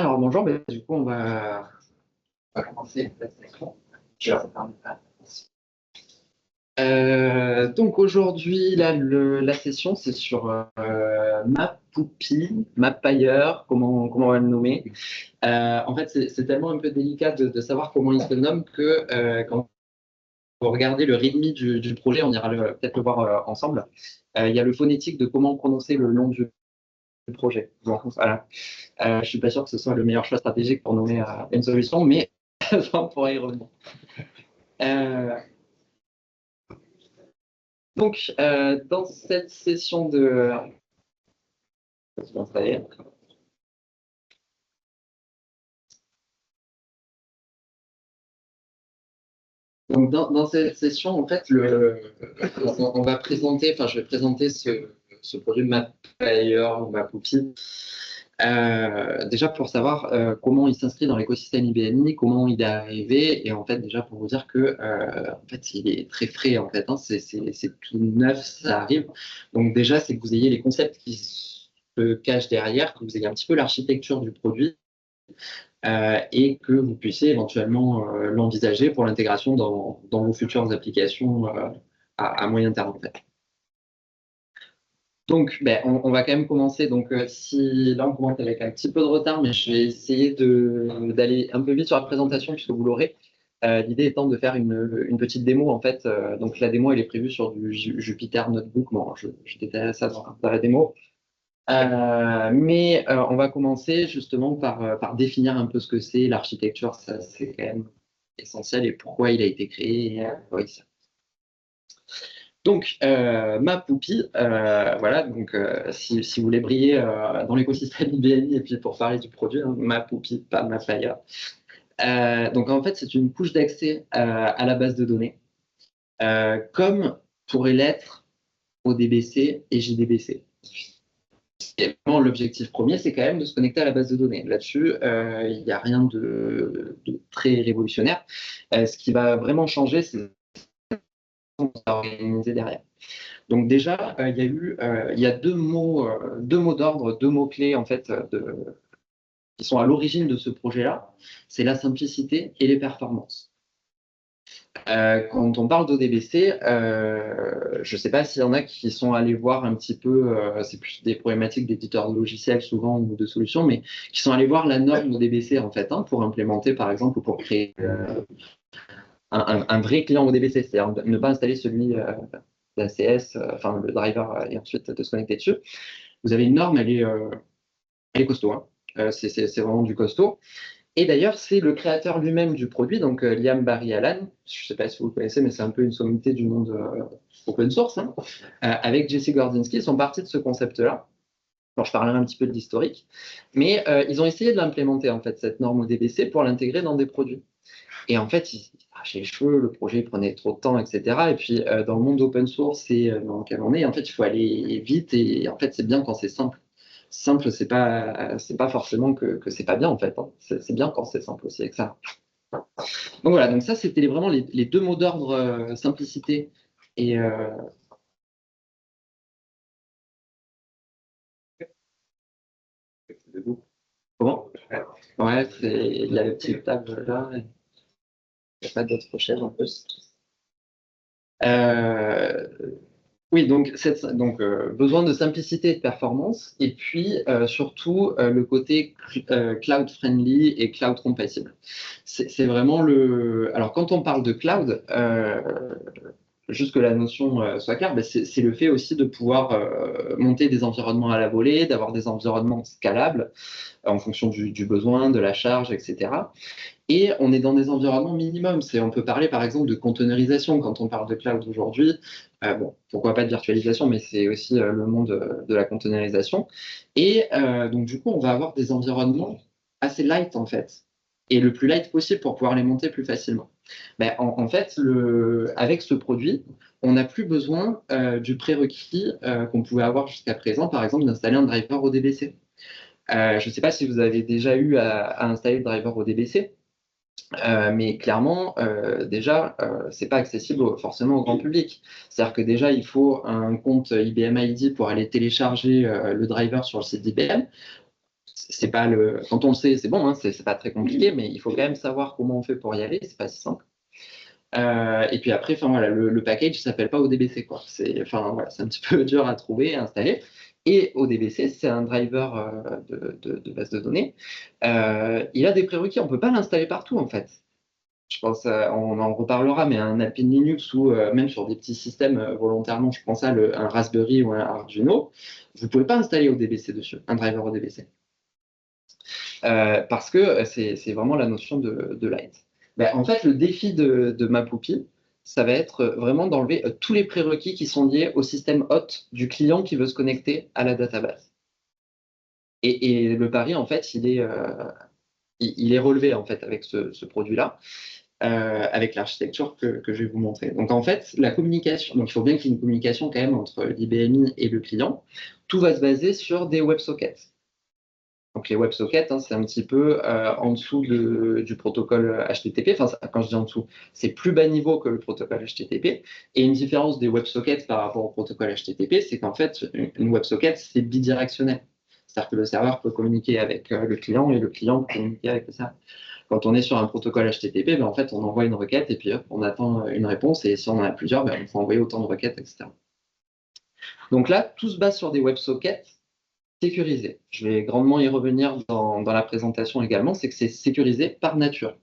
Alors bonjour, du coup on va commencer la session. Je vais reprendre donc aujourd'hui, là, la session, c'est sur Mapoupi, Mappayer, comment on va le nommer. En fait, c'est tellement un peu délicat de savoir comment il se nomme que quand vous regardez le README du projet, on ira peut-être le voir ensemble. Il y a le phonétique de comment prononcer le nom du projet. Bon, voilà. Je suis pas sûr que ce soit le meilleur choix stratégique pour nommer une solution, mais on pourra y revenir. Dans cette session de... Donc, dans cette session, en fait, on va présenter, enfin, je vais présenter ce produit Mappayer ou Mapoupi. Déjà pour savoir comment il s'inscrit dans l'écosystème IBMI, comment il est arrivé, et en fait déjà pour vous dire que en fait il est très frais en fait, hein, c'est tout neuf, ça arrive. Donc déjà c'est que vous ayez les concepts qui se cachent derrière, que vous ayez un petit peu l'architecture du produit et que vous puissiez éventuellement l'envisager pour l'intégration dans vos futures applications à moyen terme en fait. Donc, on va quand même commencer. Donc, si là, on commence avec un petit peu de retard, mais je vais essayer d'aller un peu vite sur la présentation puisque vous l'aurez. L'idée étant de faire une petite démo en fait. Donc, la démo, elle est prévue sur du Jupyter Notebook. Bon, je détaillerai ça dans la démo. On va commencer justement par définir un peu ce que c'est l'architecture. Ça, c'est quand même essentiel et pourquoi il a été créé. Et, oui, donc, Mapoupi, voilà, donc si vous voulez briller dans l'écosystème IBMI et puis pour parler du produit, hein, Mapoupi, pas Mappayer. Donc, en fait, c'est une couche d'accès à la base de données, comme pourrait l'être ODBC et JDBC. Et vraiment, l'objectif premier, c'est quand même de se connecter à la base de données. Là-dessus, il n'y a rien de très révolutionnaire. Ce qui va vraiment changer, c'est organiser derrière. Donc déjà, il y a deux mots d'ordre, deux mots clés en fait qui sont à l'origine de ce projet-là. C'est la simplicité et les performances. Quand on parle d'ODBC, je ne sais pas s'il y en a qui sont allés voir un petit peu, c'est plus des problématiques d'éditeurs de logiciels souvent ou de solutions, mais qui sont allés voir la norme ODBC en fait, hein, pour implémenter par exemple ou pour créer un vrai client ODBC, c'est-à-dire ne pas installer celui d'ACS, enfin le driver et ensuite de se connecter dessus. Vous avez une norme, elle est costaud, hein. C'est vraiment du costaud. Et d'ailleurs, c'est le créateur lui-même du produit, donc Liam Barry Allen, je ne sais pas si vous le connaissez, mais c'est un peu une sommité du monde open source, hein, avec Jesse Gordinski, ils sont partis de ce concept-là. Alors, je parlerai un petit peu de l'historique, mais ils ont essayé de l'implémenter, en fait, cette norme ODBC, pour l'intégrer dans des produits. Et en fait, ils arrachaient les cheveux, le projet prenait trop de temps, etc. Et puis, dans le monde open source et dans lequel on est, en fait, il faut aller vite, et en fait, c'est bien quand c'est simple. Simple, c'est pas forcément que c'est pas bien en fait, hein. C'est bien quand c'est simple aussi avec ça. Donc voilà, donc ça c'était vraiment les deux mots d'ordre, simplicité et comment? Ouais, il y a le petit table là, il n'y a pas d'autre chaise en plus. Euh, Oui, donc, besoin de simplicité et de performance, et puis surtout le côté cloud friendly et cloud compatible. C'est vraiment le. Alors, quand on parle de cloud, juste que la notion soit claire, c'est le fait aussi de pouvoir monter des environnements à la volée, d'avoir des environnements scalables en fonction du besoin, de la charge, etc. Et on est dans des environnements minimums. On peut parler par exemple de containerisation quand on parle de cloud aujourd'hui. Bon, pourquoi pas de virtualisation, mais c'est aussi le monde de la containerisation. Et donc du coup, on va avoir des environnements assez light en fait, et le plus light possible pour pouvoir les monter plus facilement. En fait, avec ce produit, on n'a plus besoin du prérequis qu'on pouvait avoir jusqu'à présent, par exemple d'installer un driver ODBC. Je ne sais pas si vous avez déjà eu à installer le driver ODBC. Mais clairement, déjà, c'est pas accessible forcément au grand public. C'est-à-dire que déjà, il faut un compte IBM ID pour aller télécharger le driver sur le site d'IBM. c'est pas quand on le sait, c'est bon, hein, c'est pas très compliqué, mais il faut quand même savoir comment on fait pour y aller, c'est pas si simple. Et puis après, enfin voilà, le package s'appelle pas ODBC, quoi. Enfin voilà, c'est un petit peu dur à trouver, à installer. Et ODBC, c'est un driver de base de données. Il a des prérequis, on peut pas l'installer partout en fait. Je pense, on en reparlera, mais un Alpine Linux ou même sur des petits systèmes volontairement, je pense à un Raspberry ou un Arduino, vous pouvez pas installer ODBC dessus, un driver ODBC. Parce que c'est vraiment la notion de light. Ben, en fait, le défi de MaPuppy, ça va être vraiment d'enlever tous les prérequis qui sont liés au système hôte du client qui veut se connecter à la database. Et le pari, en fait, il est relevé en fait avec ce produit-là, avec l'architecture que je vais vous montrer. Donc en fait, la communication, donc il faut bien qu'il y ait une communication quand même entre l'IBMI et le client. Tout va se baser sur des WebSockets. Donc les WebSockets, hein, c'est un petit peu en dessous du protocole HTTP. Enfin, quand je dis en dessous, c'est plus bas niveau que le protocole HTTP. Et une différence des WebSockets par rapport au protocole HTTP, c'est qu'en fait, une WebSocket, c'est bidirectionnel. C'est-à-dire que le serveur peut communiquer avec le client et le client peut communiquer avec le serveur. Quand on est sur un protocole HTTP, ben, en fait, on envoie une requête et puis hop, on attend une réponse. Et si on en a plusieurs, ben, il faut envoyer autant de requêtes, etc. Donc là, tout se base sur des WebSockets sécurisé. Je vais grandement y revenir dans la présentation également, c'est que c'est sécurisé par nature,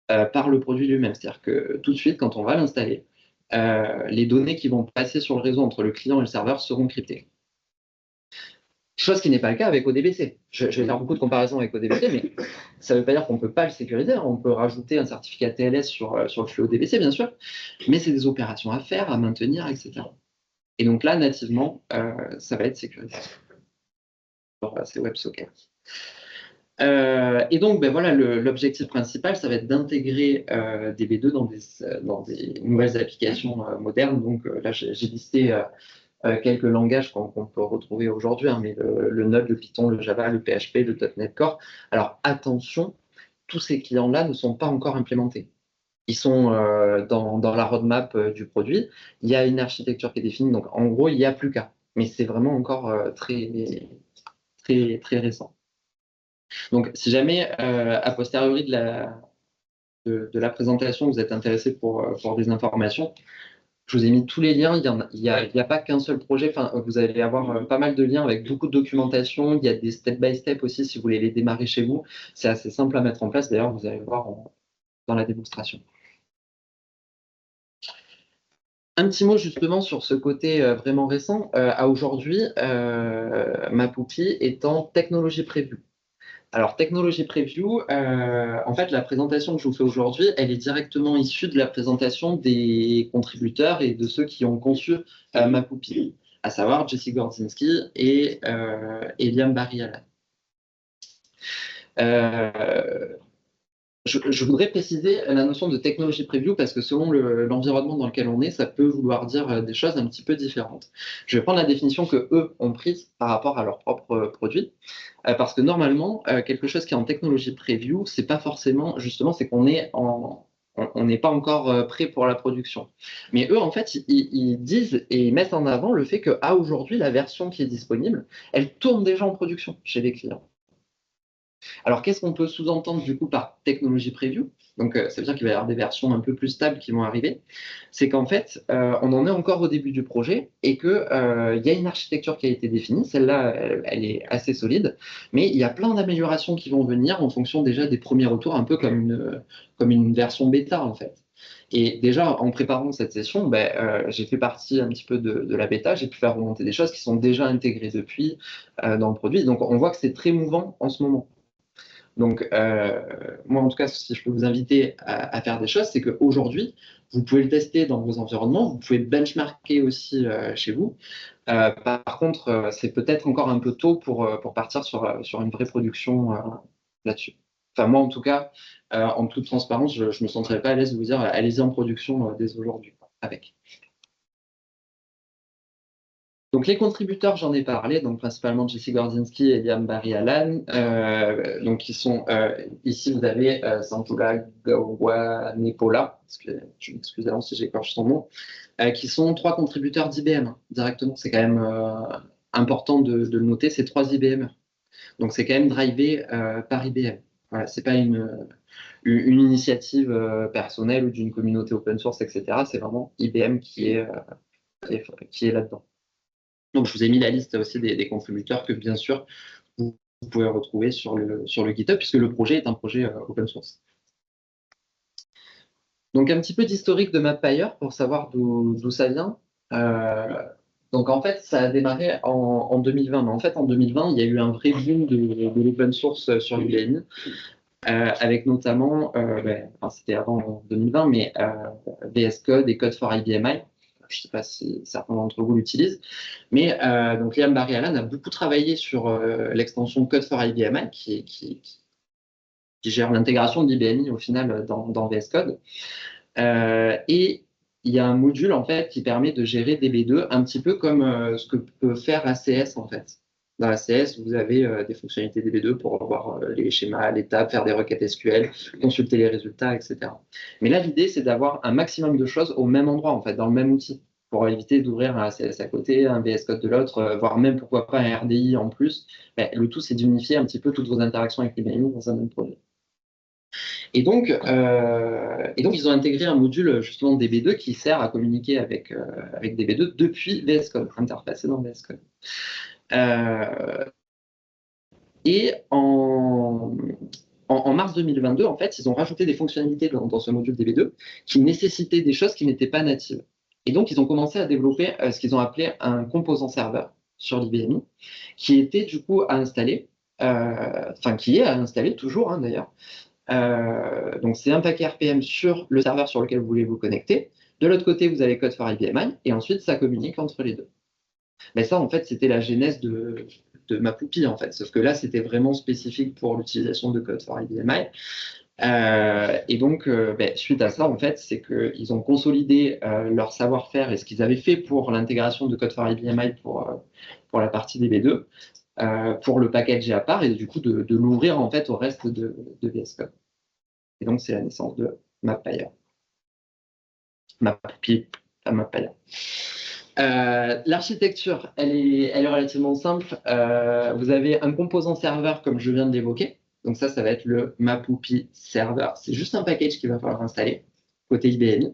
par le produit lui-même. C'est-à-dire que tout de suite, quand on va l'installer, les données qui vont passer sur le réseau entre le client et le serveur seront cryptées. Chose qui n'est pas le cas avec ODBC. Je vais faire beaucoup de comparaisons avec ODBC, mais ça ne veut pas dire qu'on ne peut pas le sécuriser. On peut rajouter un certificat TLS sur le flux ODBC, bien sûr, mais c'est des opérations à faire, à maintenir, etc. Et donc là, nativement, ça va être sécurisé. C'est WebSockets. Et donc, ben voilà, l'objectif principal, ça va être d'intégrer DB2 dans des nouvelles applications modernes. Donc là, j'ai listé quelques langages qu'on peut retrouver aujourd'hui, hein, mais le Node, le Python, le Java, le PHP, le .NET Core. Alors attention, tous ces clients-là ne sont pas encore implémentés. Ils sont dans la roadmap du produit. Il y a une architecture qui est définie, donc en gros, il n'y a plus qu'à. Mais c'est vraiment encore très, très, très récent. Donc, si jamais, a posteriori de la présentation, vous êtes intéressé pour des informations, je vous ai mis tous les liens. Il y a pas qu'un seul projet. Enfin, vous allez avoir pas mal de liens avec beaucoup de documentation. Il y a des step-by-step aussi si vous voulez les démarrer chez vous. C'est assez simple à mettre en place. D'ailleurs, vous allez voir dans la démonstration. Un petit mot justement sur ce côté vraiment récent. À aujourd'hui, MaPuppy est en technologie preview. Alors, technologie preview, en fait, la présentation que je vous fais aujourd'hui, elle est directement issue de la présentation des contributeurs et de ceux qui ont conçu MaPuppy, à savoir Jesse Gordzinski et Liam Barry-Allen. Je voudrais préciser la notion de technologie preview parce que selon l'environnement dans lequel on est, ça peut vouloir dire des choses un petit peu différentes. Je vais prendre la définition que eux ont prise par rapport à leur propre produit. Parce que normalement, quelque chose qui est en technologie preview, c'est pas forcément, justement, c'est qu'on est on n'est pas encore prêt pour la production. Mais eux, en fait, ils disent et ils mettent en avant le fait qu'à aujourd'hui, la version qui est disponible, elle tourne déjà en production chez les clients. Alors, qu'est-ce qu'on peut sous-entendre du coup par technologie preview? Donc, ça veut dire qu'il va y avoir des versions un peu plus stables qui vont arriver. C'est qu'en fait, on en est encore au début du projet et qu'il y a une architecture qui a été définie. Celle-là, elle est assez solide, mais il y a plein d'améliorations qui vont venir en fonction déjà des premiers retours, un peu comme une version bêta en fait. Et déjà, en préparant cette session, ben, j'ai fait partie un petit peu de la bêta. J'ai pu faire remonter des choses qui sont déjà intégrées depuis dans le produit. Donc, on voit que c'est très mouvant en ce moment. Donc, moi, en tout cas, si je peux vous inviter à faire des choses, c'est qu'aujourd'hui, vous pouvez le tester dans vos environnements, vous pouvez benchmarker aussi chez vous. Par contre, c'est peut-être encore un peu tôt pour partir sur une vraie production là-dessus. Enfin, moi, en tout cas, en toute transparence, je ne me sentirais pas à l'aise de vous dire allez-y en production dès aujourd'hui avec. Donc les contributeurs, j'en ai parlé, donc principalement Jesse Gordzinski et Liam Barry-Allen. Donc ils sont ici, vous avez Santula Gawanepola, je m'excuse d'avance si j'écorche son nom, qui sont 3 contributeurs d'IBM directement. C'est quand même important de le noter, c'est 3 IBM. Donc c'est quand même drivé par IBM. Voilà, c'est pas une initiative personnelle ou d'une communauté open source, etc. C'est vraiment IBM qui est là-dedans. Donc je vous ai mis la liste aussi des contributeurs que bien sûr vous pouvez retrouver sur le GitHub, puisque le projet est un projet open source. Donc un petit peu d'historique de Mapfire pour savoir d'où ça vient. Donc en fait, ça a démarré en 2020. Mais en fait, en 2020, il y a eu un vrai boom de l'open source sur l'ULM, avec notamment, enfin, c'était avant 2020, mais VS Code et Code for IBMI. Je ne sais pas si certains d'entre vous l'utilisent. Mais donc Liam Barry-Allen a beaucoup travaillé sur l'extension Code for IBMI, qui gère l'intégration de l'IBMI au final dans VS Code. Et il y a un module en fait qui permet de gérer DB2 un petit peu comme ce que peut faire ACS en fait. Dans ACS, vous avez des fonctionnalités DB2 pour voir les schémas, les tables, faire des requêtes SQL, consulter les résultats, etc. Mais là, l'idée, c'est d'avoir un maximum de choses au même endroit, en fait, dans le même outil, pour éviter d'ouvrir un ACS à côté, un VS Code de l'autre, voire même, pourquoi pas, un RDI en plus. Ben, le tout, c'est d'unifier un petit peu toutes vos interactions avec les BMI dans un même projet. Et donc, ils ont intégré un module justement DB2 qui sert à communiquer avec DB2 depuis VS Code, interfacé dans VS Code. Et en mars 2022, en fait, ils ont rajouté des fonctionnalités dans ce module DB2 qui nécessitaient des choses qui n'étaient pas natives. Et donc, ils ont commencé à développer ce qu'ils ont appelé un composant serveur sur l'IBMI, qui était du coup à installer, qui est à installer toujours d'ailleurs. Donc, c'est un paquet RPM sur le serveur sur lequel vous voulez vous connecter. De l'autre côté, vous avez Code for IBMI, et ensuite, ça communique entre les deux. Mais ça, en fait, c'était la genèse de Mapupi, en fait. Sauf que là, c'était vraiment spécifique pour l'utilisation de Code for IBMI. Et donc, suite à ça, en fait, c'est qu'ils ont consolidé leur savoir-faire et ce qu'ils avaient fait pour l'intégration de Code for IBMI pour la partie DB2, pour le packager à part et du coup de l'ouvrir en fait au reste de VS Code. Et donc, c'est la naissance de Mapfire. Mapupi, pas Mapfire. L'architecture, elle est relativement simple. Vous avez un composant serveur comme je viens de l'évoquer. Donc ça va être le Mapupi server. C'est juste un package qu'il va falloir installer côté IBM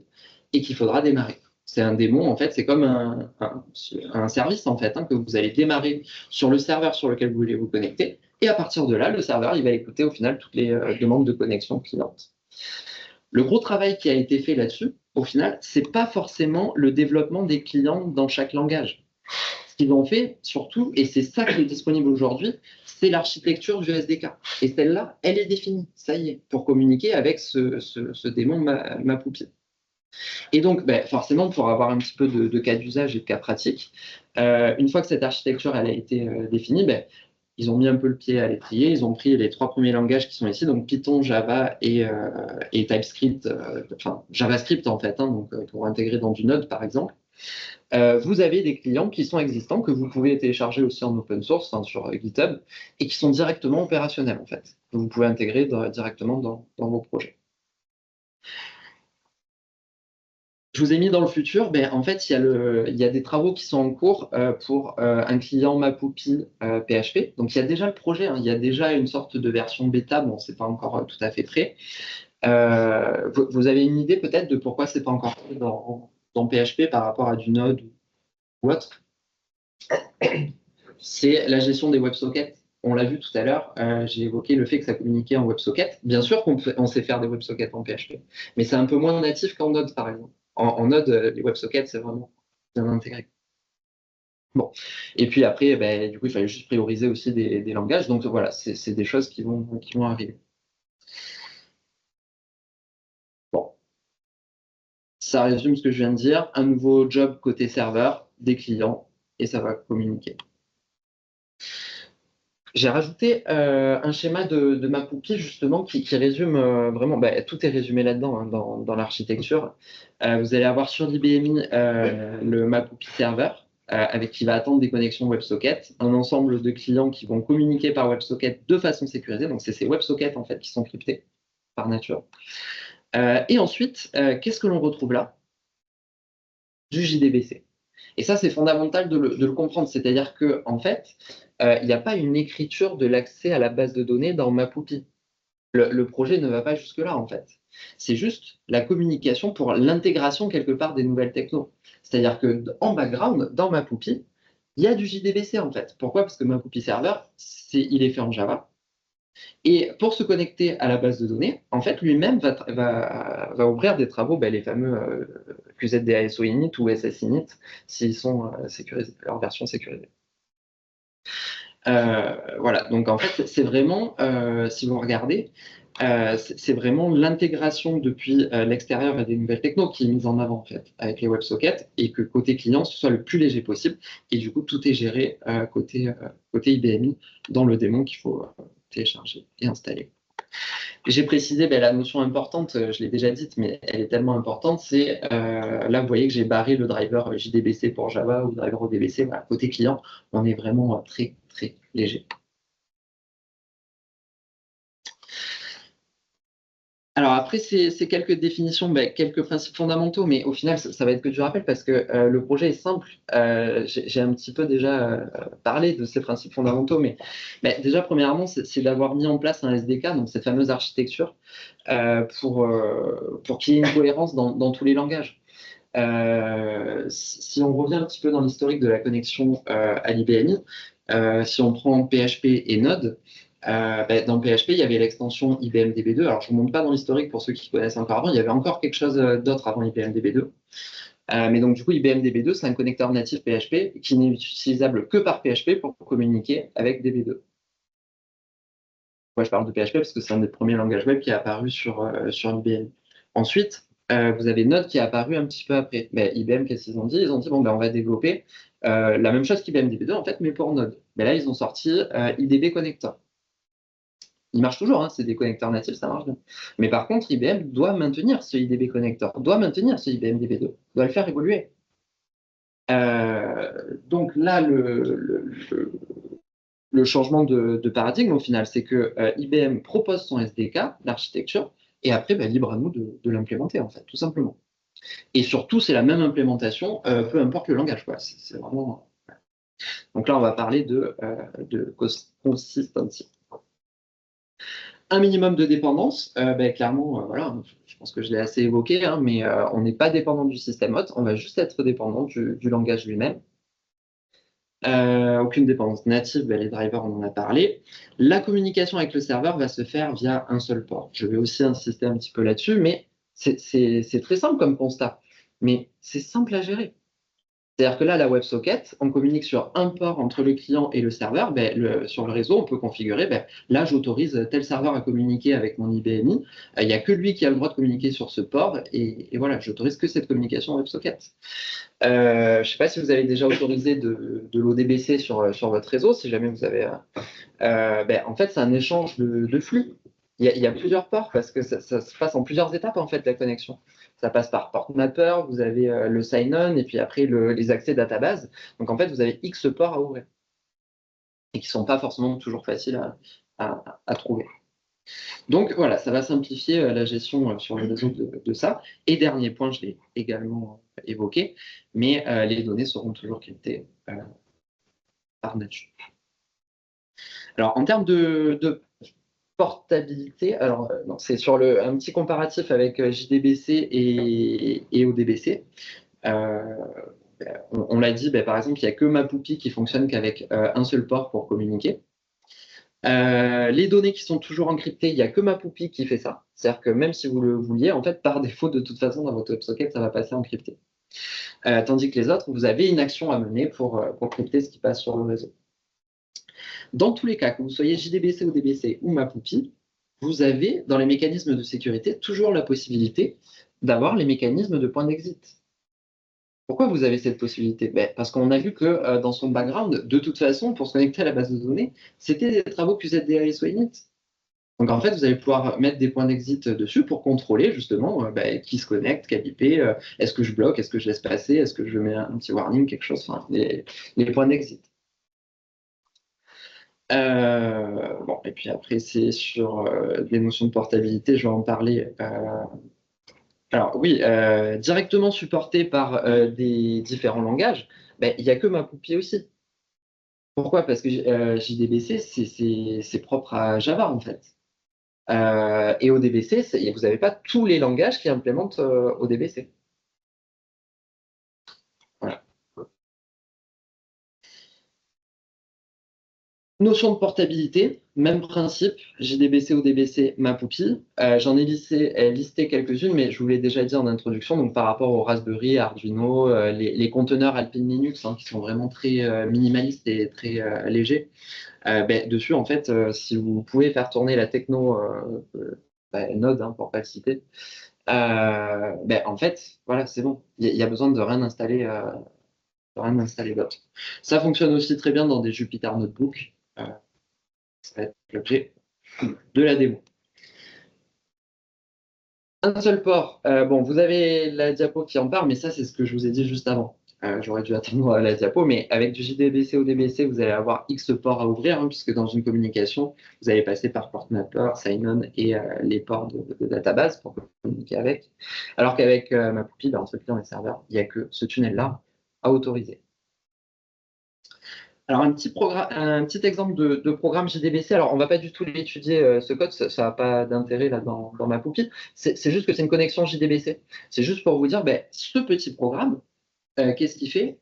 et qu'il faudra démarrer. C'est un démon, en fait, c'est comme un service en fait que vous allez démarrer sur le serveur sur lequel vous voulez vous connecter. Et à partir de là, le serveur, il va écouter au final toutes les demandes de connexion clientes. Le gros travail qui a été fait là-dessus, au final, c'est pas forcément le développement des clients dans chaque langage. Ce qu'ils ont fait, surtout, et c'est ça qui est disponible aujourd'hui, c'est l'architecture du SDK. Et celle-là, elle est définie, ça y est, pour communiquer avec ce démon Mapupi. Et donc, forcément, pour avoir un petit peu de cas d'usage et de cas pratique, une fois que cette architecture elle a été définie, ils ont mis un peu le pied à l'étrier, ils ont pris les 3 premiers langages qui sont ici, donc Python, Java et TypeScript, JavaScript en fait, donc pour intégrer dans du Node par exemple. Vous avez des clients qui sont existants, que vous pouvez télécharger aussi en open source sur GitHub, et qui sont directement opérationnels en fait, que vous pouvez intégrer directement dans vos projets. Je vous ai mis dans le futur, en fait, il y a des travaux qui sont en cours pour un client Mapupi PHP. Donc, il y a déjà le projet, il y a déjà une sorte de version bêta, bon, c'est pas encore tout à fait prêt. Vous avez une idée peut-être de pourquoi c'est pas encore prêt dans PHP par rapport à du Node ou autre? C'est la gestion des WebSockets. On l'a vu tout à l'heure, j'ai évoqué le fait que ça communiquait en WebSocket. Bien sûr qu'on sait faire des WebSockets en PHP, mais c'est un peu moins natif qu'en Node, par exemple. En Node, les WebSockets, c'est vraiment bien intégré. Bon. Et puis après, du coup, il fallait juste prioriser aussi des langages. Donc voilà, c'est des choses qui vont arriver. Bon. Ça résume ce que je viens de dire. Un nouveau job côté serveur, des clients, et ça va communiquer. J'ai rajouté un schéma de Mapupi justement qui résume vraiment, tout est résumé là-dedans dans l'architecture. Vous allez avoir sur l'IBMI le Mapupi serveur avec qui va attendre des connexions WebSocket, un ensemble de clients qui vont communiquer par WebSocket de façon sécurisée. Donc c'est ces WebSockets en fait qui sont cryptés par nature. Et ensuite, qu'est-ce que l'on retrouve là? Du JDBC. Et ça, c'est fondamental de le comprendre. C'est-à-dire que, en fait, il n'y a pas une écriture de l'accès à la base de données dans Mapoopi. Le projet ne va pas jusque-là, en fait. C'est juste la communication pour l'intégration quelque part des nouvelles technos. C'est-à-dire que en background, dans Mapoopi, il y a du JDBC en fait. Pourquoi? Parce que Mapoopi Server, il est fait en Java. Et pour se connecter à la base de données, en fait, lui-même va ouvrir des travaux, ben, les fameux QZDASO init ou SS init, s'ils sont sécurisés, leur version sécurisée. Voilà, donc en fait, c'est vraiment, si vous regardez, c'est vraiment l'intégration depuis l'extérieur et des nouvelles technos qui est mise en avant en fait avec les WebSockets et que côté client ce soit le plus léger possible et du coup tout est géré côté IBMI dans le démon qu'il faut télécharger et installer. J'ai précisé la notion importante, je l'ai déjà dite, mais elle est tellement importante, c'est là vous voyez que j'ai barré le driver JDBC pour Java ou le driver ODBC. Voilà, côté client, on est vraiment très très léger. Alors après, c'est quelques définitions, quelques principes fondamentaux, mais au final, ça va être que du rappel parce que le projet est simple. J'ai un petit peu déjà parlé de ces principes fondamentaux, mais déjà, premièrement, c'est d'avoir mis en place un SDK, donc cette fameuse architecture, pour qu'il y ait une cohérence dans tous les langages. Si on revient un petit peu dans l'historique de la connexion à l'IBMI, si on prend PHP et Node, dans PHP, il y avait l'extension IBM DB2. Alors, je ne vous montre pas dans l'historique pour ceux qui connaissent encore avant. Il y avait encore quelque chose d'autre avant IBM DB2. Mais donc, du coup, IBM DB2, c'est un connecteur natif PHP qui n'est utilisable que par PHP pour communiquer avec DB2. Moi, je parle de PHP parce que c'est un des premiers langages web qui est apparu sur IBM. Ensuite, vous avez Node qui est apparu un petit peu après. IBM, qu'est-ce qu'ils ont dit? Ils ont dit, bon, on va développer la même chose qu'IBM DB2, en fait, mais pour Node. Là, ils ont sorti IDB Connector. Il marche toujours, hein, c'est des connecteurs natifs, ça marche bien. Mais par contre, IBM doit maintenir ce IDB connector, doit maintenir ce IBM DB2, doit le faire évoluer. Donc là, le changement de paradigme au final, c'est que IBM propose son SDK, l'architecture, et après, libre à nous de l'implémenter, en fait, tout simplement. Et surtout, c'est la même implémentation, peu importe le langage, quoi. C'est vraiment. Donc là, on va parler de consistency. Un minimum de dépendance, clairement, voilà, je pense que je l'ai assez évoqué, hein, mais on n'est pas dépendant du système hôte, on va juste être dépendant du langage lui-même. Aucune dépendance native, les drivers, on en a parlé. La communication avec le serveur va se faire via un seul port. Je vais aussi insister un petit peu là-dessus, mais c'est très simple comme constat, mais c'est simple à gérer. C'est-à-dire que là, la WebSocket, on communique sur un port entre le client et le serveur. Sur le réseau, on peut configurer, là, j'autorise tel serveur à communiquer avec mon IBMI. Il n'y a que lui qui a le droit de communiquer sur ce port. Et voilà, j'autorise que cette communication WebSocket. Je ne sais pas si vous avez déjà autorisé de l'ODBC sur votre réseau, si jamais vous avez... en fait, c'est un échange de flux. Il y a plusieurs ports parce que ça se passe en plusieurs étapes, en fait, la connexion. Ça passe par port mapper, vous avez le sign-on et puis après les accès database. Donc, en fait, vous avez X ports à ouvrir et qui ne sont pas forcément toujours faciles à trouver. Donc, voilà, ça va simplifier la gestion sur le réseau de ça. Et dernier point, je l'ai également évoqué, mais les données seront toujours cryptées par nature. Alors, en termes de portabilité, alors c'est sur un petit comparatif avec JDBC et ODBC. On l'a dit, par exemple, il n'y a que Mapoopi qui fonctionne qu'avec un seul port pour communiquer. Les données qui sont toujours encryptées, il n'y a que Mapoopi qui fait ça. C'est-à-dire que même si vous le vouliez, en fait, par défaut, de toute façon, dans votre WebSocket, ça va passer encrypté. Tandis que les autres, vous avez une action à mener pour crypter ce qui passe sur le réseau. Dans tous les cas, que vous soyez JDBC, ODBC ou Mapoopi, vous avez, dans les mécanismes de sécurité, toujours la possibilité d'avoir les mécanismes de point d'exit. Pourquoi vous avez cette possibilité? Parce qu'on a vu que dans son background, de toute façon, pour se connecter à la base de données, c'était des travaux QZDA init. Donc en fait, vous allez pouvoir mettre des points d'exit dessus pour contrôler justement qui se connecte, quelle IP, est-ce que je bloque, est-ce que je laisse passer, est-ce que je mets un petit warning, quelque chose, enfin, les points d'exit. Et puis après, c'est sur les notions de portabilité, je vais en parler Alors oui, directement supporté par des différents langages, ben, il n'y a que MapOPI aussi. Pourquoi? Parce que JDBC, c'est propre à Java en fait. Et ODBC, vous n'avez pas tous les langages qui implémentent ODBC. Voilà. Notion de portabilité, même principe, JDBC, ODBC, MapOPI. J'en ai listé quelques-unes, mais je vous l'ai déjà dit en introduction, donc par rapport au Raspberry, Arduino, les conteneurs Alpine Linux, hein, qui sont vraiment très minimalistes et très légers. Ben, dessus, en fait, si vous pouvez faire tourner la techno ben, Node, hein, pour pas le citer, ben, en fait, voilà, c'est bon. Il y a besoin de rien installer d'autre. Ça fonctionne aussi très bien dans des Jupyter Notebook. Ça va être l'objet de la démo. Un seul port. Bon, vous avez la diapo qui en parle, mais ça, c'est ce que je vous ai dit juste avant. J'aurais dû attendre la diapo, mais avec du JDBC ou DBC, vous allez avoir X ports à ouvrir, hein, puisque dans une communication, vous allez passer par PortMapper, Sign-on et les ports de database pour communiquer avec. Alors qu'avec MapOPI, ben, entre client et serveur, il n'y a que ce tunnel-là à autoriser. Alors, un petit exemple de programme JDBC. Alors, on ne va pas du tout l'étudier, ce code, ça n'a pas d'intérêt là dans ma poupille. C'est juste que c'est une connexion JDBC. C'est juste pour vous dire, ben, ce petit programme, qu'est-ce qu'il fait?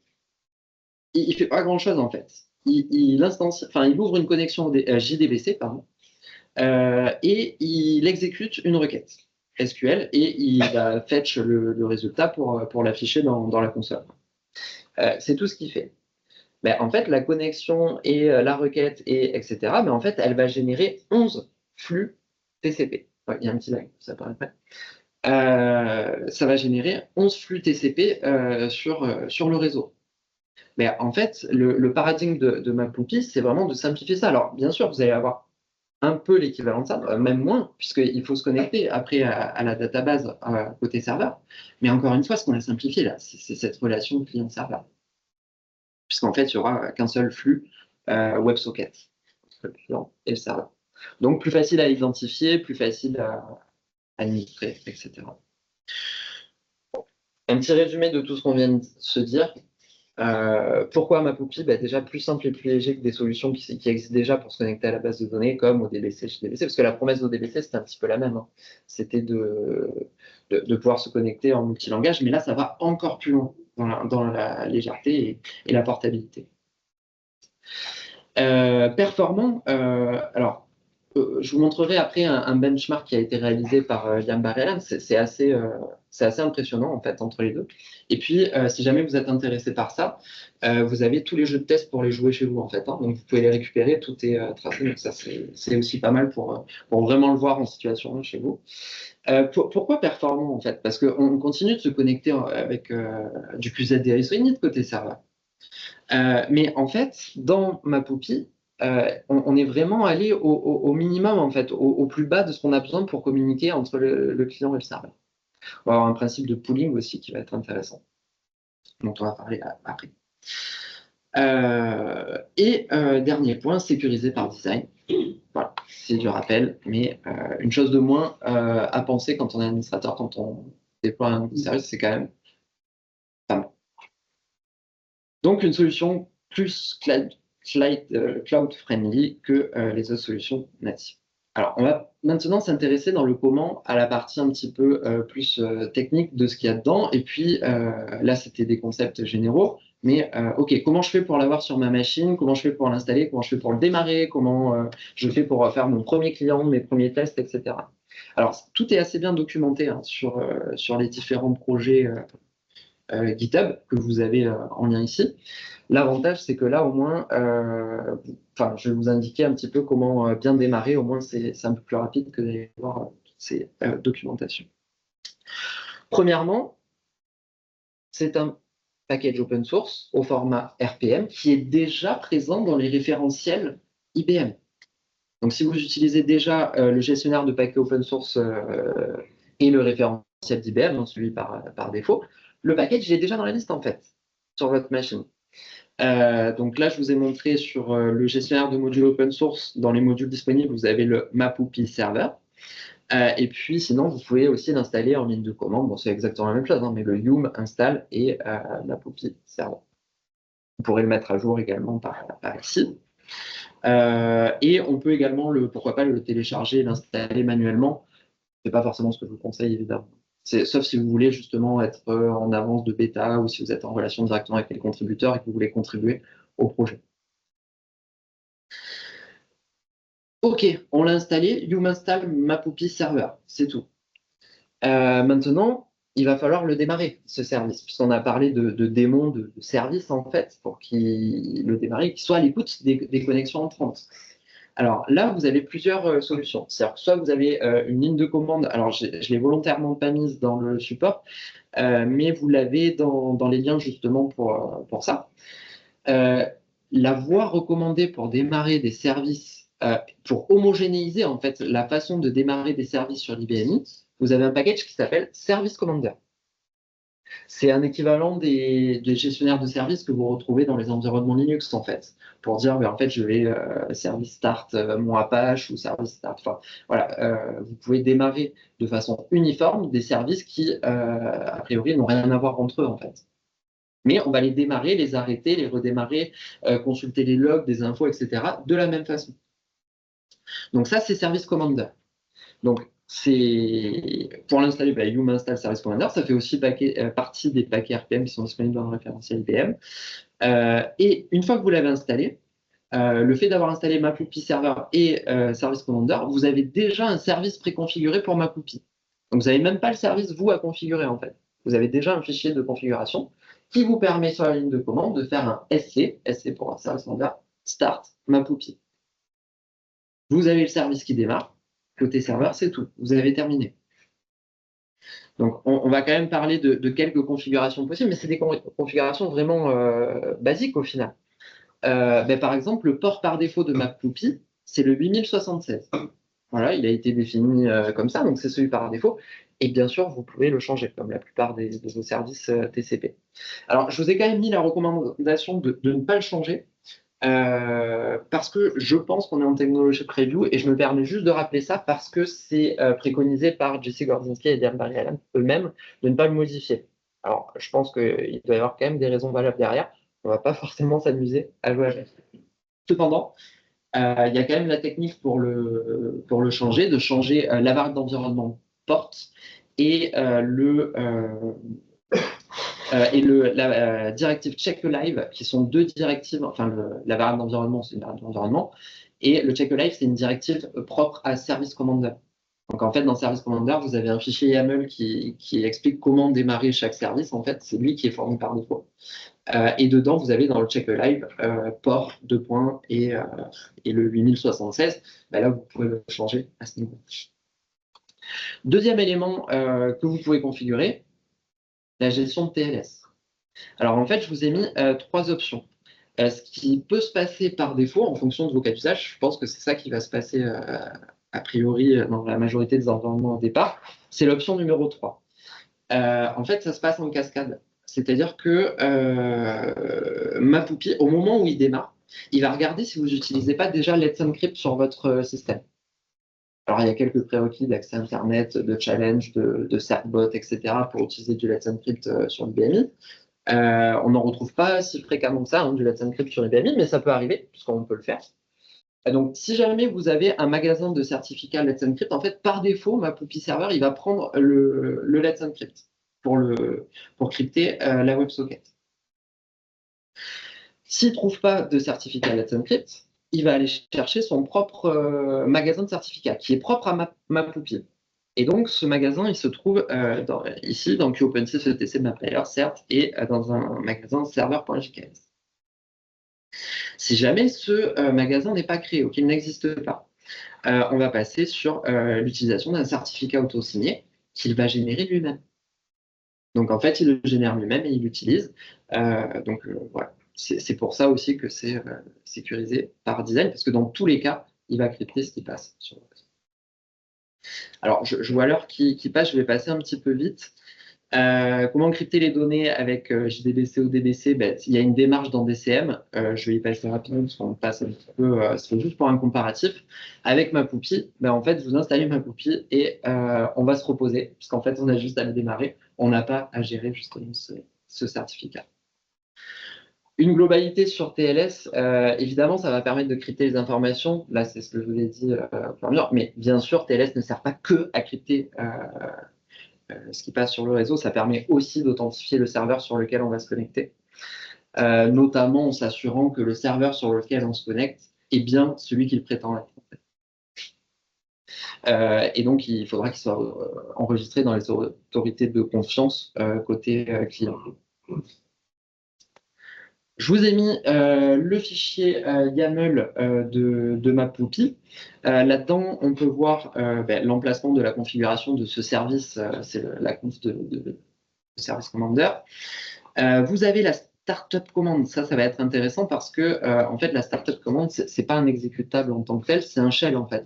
Il ne fait pas grand-chose en fait. Il ouvre une connexion JDBC, pardon, et il exécute une requête SQL et il va fetch le résultat pour l'afficher dans la console. C'est tout ce qu'il fait. Ben, en fait, la connexion et la requête, etc., ben, en fait, elle va générer 11 flux TCP. Ouais, il y a un petit lag, ça paraît pas. Ça va générer 11 flux TCP sur le réseau. Mais en fait, le paradigme de MapOPI, c'est vraiment de simplifier ça. Alors, bien sûr, vous allez avoir un peu l'équivalent de ça, même moins, puisqu'il faut se connecter après à la database côté serveur. Mais encore une fois, ce qu'on a simplifié là, c'est cette relation client-serveur. Puisqu'en fait, il n'y aura qu'un seul flux WebSocket entre le client et le serveur. Donc, plus facile à identifier, plus facile à administrer, etc. Un petit résumé de tout ce qu'on vient de se dire. Pourquoi MapOPI? Bah, déjà plus simple et plus léger que des solutions qui existent déjà pour se connecter à la base de données comme ODBC, JDBC, parce que la promesse d'ODBC, c'était un petit peu la même, hein. C'était de pouvoir se connecter en multilangage, mais là, ça va encore plus loin dans la légèreté et la portabilité. Performant, alors je vous montrerai après un benchmark qui a été réalisé par Liam Barrellan. C'est assez impressionnant en fait entre les deux. Et puis, si jamais vous êtes intéressé par ça, vous avez tous les jeux de test pour les jouer chez vous en fait, hein. Donc vous pouvez les récupérer, tout est tracé. Donc ça c'est aussi pas mal pour vraiment le voir en situation chez vous. Pourquoi performant en fait? Parce qu'on continue de se connecter avec du QZDS Init côté serveur. Mais en fait, dans MapOPI, on est vraiment allé au minimum, en fait, au plus bas de ce qu'on a besoin pour communiquer entre le client et le serveur. On va avoir un principe de pooling aussi qui va être intéressant, dont on va parler après. Dernier point, sécurisé par design. Voilà, c'est du rappel, mais une chose de moins à penser quand on est administrateur, quand on déploie un service, c'est quand même pas mal. Donc, une solution plus cloud friendly que les autres solutions natives. Alors, on va maintenant s'intéresser dans le comment à la partie un petit peu plus technique de ce qu'il y a dedans. Et puis, là, c'était des concepts généraux. Mais OK, comment je fais pour l'avoir sur ma machine? Comment je fais pour l'installer? Comment je fais pour le démarrer? Comment je fais pour faire mon premier client, mes premiers tests, etc. Alors, tout est assez bien documenté, hein, sur les différents projets GitHub que vous avez en lien ici. L'avantage, c'est que là, au moins, je vais vous indiquer un petit peu comment bien démarrer. Au moins, c'est un peu plus rapide que d'aller voir ces documentations. Premièrement, c'est un package open source au format RPM qui est déjà présent dans les référentiels IBM. Donc, si vous utilisez déjà le gestionnaire de paquets open source et le référentiel d'IBM, donc celui par défaut, le package il est déjà dans la liste en fait, sur votre machine. Donc là, je vous ai montré sur le gestionnaire de modules open source, dans les modules disponibles, vous avez le MapOPI Server. Et puis, sinon, vous pouvez aussi l'installer en ligne de commande. Bon, c'est exactement la même chose, hein, mais le Yum installe et MapOP server. Vous pourrez le mettre à jour également par ici. Et on peut également, pourquoi pas, le télécharger et l'installer manuellement. C'est pas forcément ce que je vous conseille, évidemment. Sauf si vous voulez justement être en avance de bêta ou si vous êtes en relation directement avec les contributeurs et que vous voulez contribuer au projet. Ok, on l'a installé, Yum install MapOP server, c'est tout. Maintenant, il va falloir le démarrer, ce service, puisqu'on a parlé de démon de service, en fait, pour qu'il le démarre, qu'il soit à l'écoute des connexions entrantes. Alors là, vous avez plusieurs solutions. C'est-à-dire que soit vous avez une ligne de commande, alors je l'ai volontairement pas mise dans le support, mais vous l'avez dans les liens justement pour ça. La voie recommandée pour démarrer des services, pour homogénéiser en fait la façon de démarrer des services sur l'IBMI, vous avez un package qui s'appelle Service Commander. C'est un équivalent des gestionnaires de services que vous retrouvez dans les environnements Linux, en fait, pour dire, en fait, je vais service start mon Apache ou service start. Enfin, voilà, vous pouvez démarrer de façon uniforme des services qui, a priori, n'ont rien à voir entre eux, en fait. Mais on va les démarrer, les arrêter, les redémarrer, consulter les logs, des infos, etc., de la même façon. Donc ça, c'est Service Commander. Donc, pour l'installer, Yum install Service Commander, ça fait aussi partie des paquets RPM qui sont disponibles dans le référentiel IBM. Et une fois que vous l'avez installé, le fait d'avoir installé MapOP Server et Service Commander, vous avez déjà un service préconfiguré pour MapOP. Donc, vous n'avez même pas le service, vous, à configurer, en fait. Vous avez déjà un fichier de configuration qui vous permet, sur la ligne de commande, de faire un SC pour un Service Commander, Start MapOP. Vous avez le service qui démarre. Côté serveur, c'est tout. Vous avez terminé. Donc, on va quand même parler de quelques configurations possibles, mais c'est des configurations vraiment basiques au final. Par exemple, le port par défaut de MapOP, c'est le 8076. Voilà, il a été défini comme ça, donc c'est celui par défaut. Et bien sûr, vous pouvez le changer, comme la plupart de vos services TCP. Alors, je vous ai quand même mis la recommandation de ne pas le changer, parce que je pense qu'on est en technologie preview et je me permets juste de rappeler ça parce que c'est préconisé par Jesse Gordzinski et Dan Barry-Allen eux-mêmes de ne pas le modifier. Alors, je pense qu'il doit y avoir quand même des raisons valables derrière. On ne va pas forcément s'amuser à jouer avec. Cependant, il y a quand même la technique pour le changer, de changer la variable d'environnement porte et la directive check live, qui sont deux directives, enfin la variable d'environnement, c'est une variable d'environnement, et le check live, c'est une directive propre à Service Commander. Donc en fait, dans Service Commander, vous avez un fichier YAML qui explique comment démarrer chaque service. En fait, c'est lui qui est fourni par défaut. Et dedans, vous avez dans le check live port, 2 points, et le 8076. Là, vous pouvez le changer à ce niveau. Deuxième élément que vous pouvez configurer, la gestion de TLS. Alors en fait, je vous ai mis 3 options. Ce qui peut se passer par défaut en fonction de vos cas d'usage, je pense que c'est ça qui va se passer a priori dans la majorité des environnements au départ, c'est l'option numéro 3. En fait, ça se passe en cascade. C'est-à-dire que MapOP, au moment où il démarre, il va regarder si vous n'utilisez pas déjà Let's Encrypt sur votre système. Alors, il y a quelques prérequis d'accès Internet, de challenge, de certbot, etc. pour utiliser du Let's Encrypt sur le BMI. On n'en retrouve pas si fréquemment que ça, du Let's Encrypt sur IBMI, mais ça peut arriver, puisqu'on peut le faire. Donc, si jamais vous avez un magasin de certificats Let's Encrypt, en fait, par défaut, MapOP Server, il va prendre le Let's Encrypt pour crypter la WebSocket. S'il ne trouve pas de certificat Let's Encrypt, il va aller chercher son propre magasin de certificats, qui est propre à MapOP. Et donc, ce magasin, il se trouve ici dans QOpenShift ETC MapLayer, certes, et dans un magasin serveur.jks. Si jamais ce magasin n'est pas créé ou qu'il n'existe pas, on va passer sur l'utilisation d'un certificat auto-signé qu'il va générer lui-même. Donc, en fait, il le génère lui-même et il l'utilise. Voilà. C'est pour ça aussi que c'est sécurisé par design, parce que dans tous les cas, il va crypter ce qui passe sur le réseau. Alors, je vois l'heure qui passe, je vais passer un petit peu vite. Comment crypter les données avec JDBC ou DBC? Ben, il y a une démarche dans DCM. Je vais y passer rapidement parce qu'on passe un petit peu, c'est juste pour un comparatif. Avec MaPuppy, ben, en fait, vous installez MaPuppy et on va se reposer, puisqu'en fait, on a juste à le démarrer. On n'a pas à gérer justement ce certificat. Une globalité sur TLS, évidemment, ça va permettre de crypter les informations. Là, c'est ce que je vous ai dit au fur et à mesure. Mais bien sûr, TLS ne sert pas que à crypter ce qui passe sur le réseau. Ça permet aussi d'authentifier le serveur sur lequel on va se connecter, notamment en s'assurant que le serveur sur lequel on se connecte est bien celui qu'il prétend être. Et donc, il faudra qu'il soit enregistré dans les autorités de confiance côté client. Je vous ai mis le fichier YAML de MaPuppy. Là-dedans, on peut voir l'emplacement de la configuration de ce service, c'est la conf de service commander. Vous avez la startup commande, ça va être intéressant parce que en fait la startup commande c'est pas un exécutable en tant que tel, c'est un shell en fait.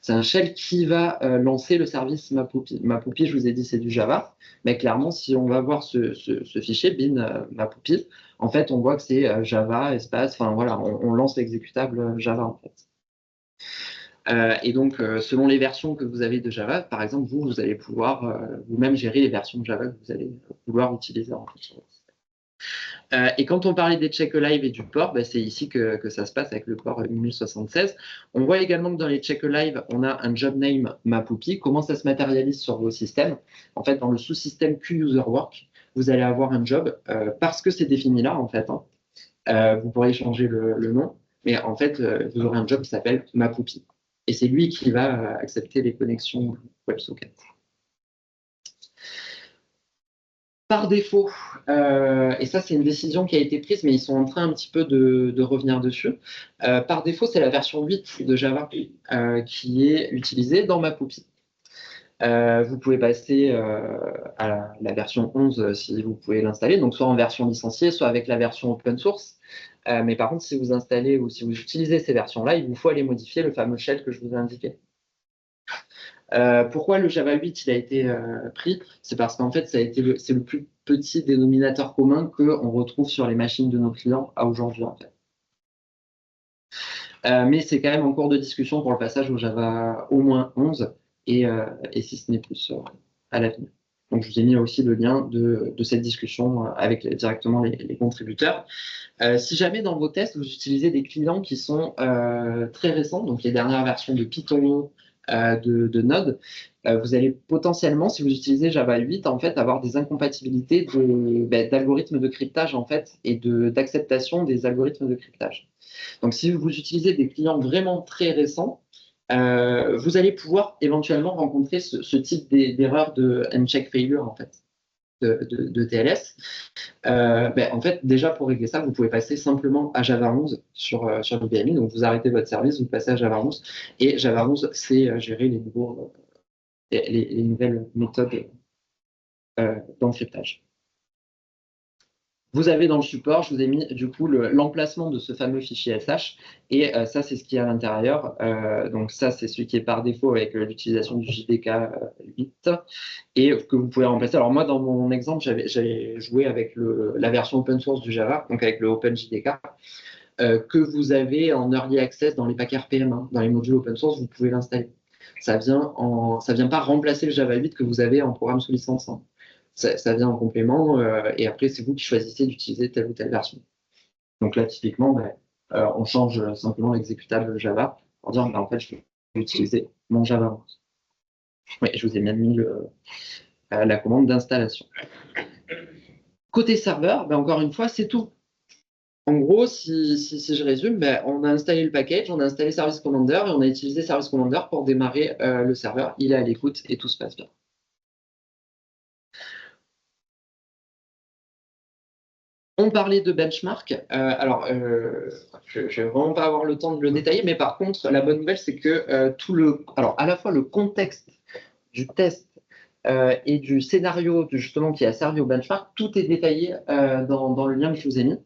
C'est un shell qui va lancer le service MaPuppy. MaPuppy, je vous ai dit, c'est du Java, mais clairement si on va voir ce fichier bin MaPuppy, en fait on voit que c'est Java espace, enfin voilà, on lance l'exécutable Java en fait. Et donc, selon les versions que vous avez de Java, par exemple, vous allez pouvoir vous-même gérer les versions de Java que vous allez vouloir utiliser en fait. Et quand on parlait des check alive et du port, c'est ici que ça se passe avec le port 1076. On voit également que dans les check alive, on a un job name MaPuppy. Comment ça se matérialise sur vos systèmes? En fait, dans le sous-système QUserWork, vous allez avoir un job parce que c'est défini là, en fait. Vous pourrez changer le nom, mais en fait, vous aurez un job qui s'appelle MaPuppy. Et c'est lui qui va accepter les connexions WebSocket. Par défaut, et ça c'est une décision qui a été prise, mais ils sont en train un petit peu de revenir dessus. Par défaut, c'est la version 8 de Java qui est utilisée dans MaPuppy. Vous pouvez passer à la version 11 si vous pouvez l'installer, donc soit en version licenciée, soit avec la version open source. Mais par contre, si vous installez ou si vous utilisez ces versions-là, il vous faut aller modifier le fameux shell que je vous ai indiqué. Pourquoi le Java 8 il a été pris? C'est parce qu'en fait, c'est le plus petit dénominateur commun qu'on retrouve sur les machines de nos clients à aujourd'hui. En fait. Mais c'est quand même en cours de discussion pour le passage au Java au moins 11 et si ce n'est plus à l'avenir. Donc, je vous ai mis aussi le lien de cette discussion avec directement les contributeurs. Si jamais dans vos tests, vous utilisez des clients qui sont très récents, donc les dernières versions de Python, de Node, vous allez potentiellement, si vous utilisez Java 8, en fait, avoir des incompatibilités d'algorithmes de cryptage en fait, et d'acceptation des algorithmes de cryptage. Donc, si vous utilisez des clients vraiment très récents, vous allez pouvoir éventuellement rencontrer ce type d'erreur de uncheck failure en fait. De TLS. En fait, déjà pour régler ça, vous pouvez passer simplement à Java 11 sur le VMI. Donc, vous arrêtez votre service, vous passez à Java 11. Et Java 11, c'est gérer les nouvelles méthodes d'encryptage. Vous avez dans le support, je vous ai mis du coup l'emplacement de ce fameux fichier SH et ça c'est ce qui est à l'intérieur. Donc ça c'est celui qui est par défaut avec l'utilisation du JDK 8 et que vous pouvez remplacer. Alors moi dans mon exemple j'avais joué avec la version open source du Java, donc avec le OpenJDK que vous avez en early access dans les packs RPM, hein, dans les modules open source, vous pouvez l'installer. Ça vient pas remplacer le Java 8 que vous avez en programme sous licence. Hein. Ça vient en complément et après, c'est vous qui choisissez d'utiliser telle ou telle version. Donc là, typiquement, on change simplement l'exécutable Java pour dire en fait, je vais utiliser mon Java 11. Oui, je vous ai même mis la commande d'installation. Côté serveur, encore une fois, c'est tout. En gros, si je résume, on a installé le package, on a installé Service Commander et on a utilisé Service Commander pour démarrer le serveur. Il est à l'écoute et tout se passe bien. On parlait de benchmark. Alors, je ne vais vraiment pas avoir le temps de le détailler, mais par contre, la bonne nouvelle, c'est que alors à la fois le contexte du test et du scénario justement qui a servi au benchmark, tout est détaillé dans le lien que je vous ai mis.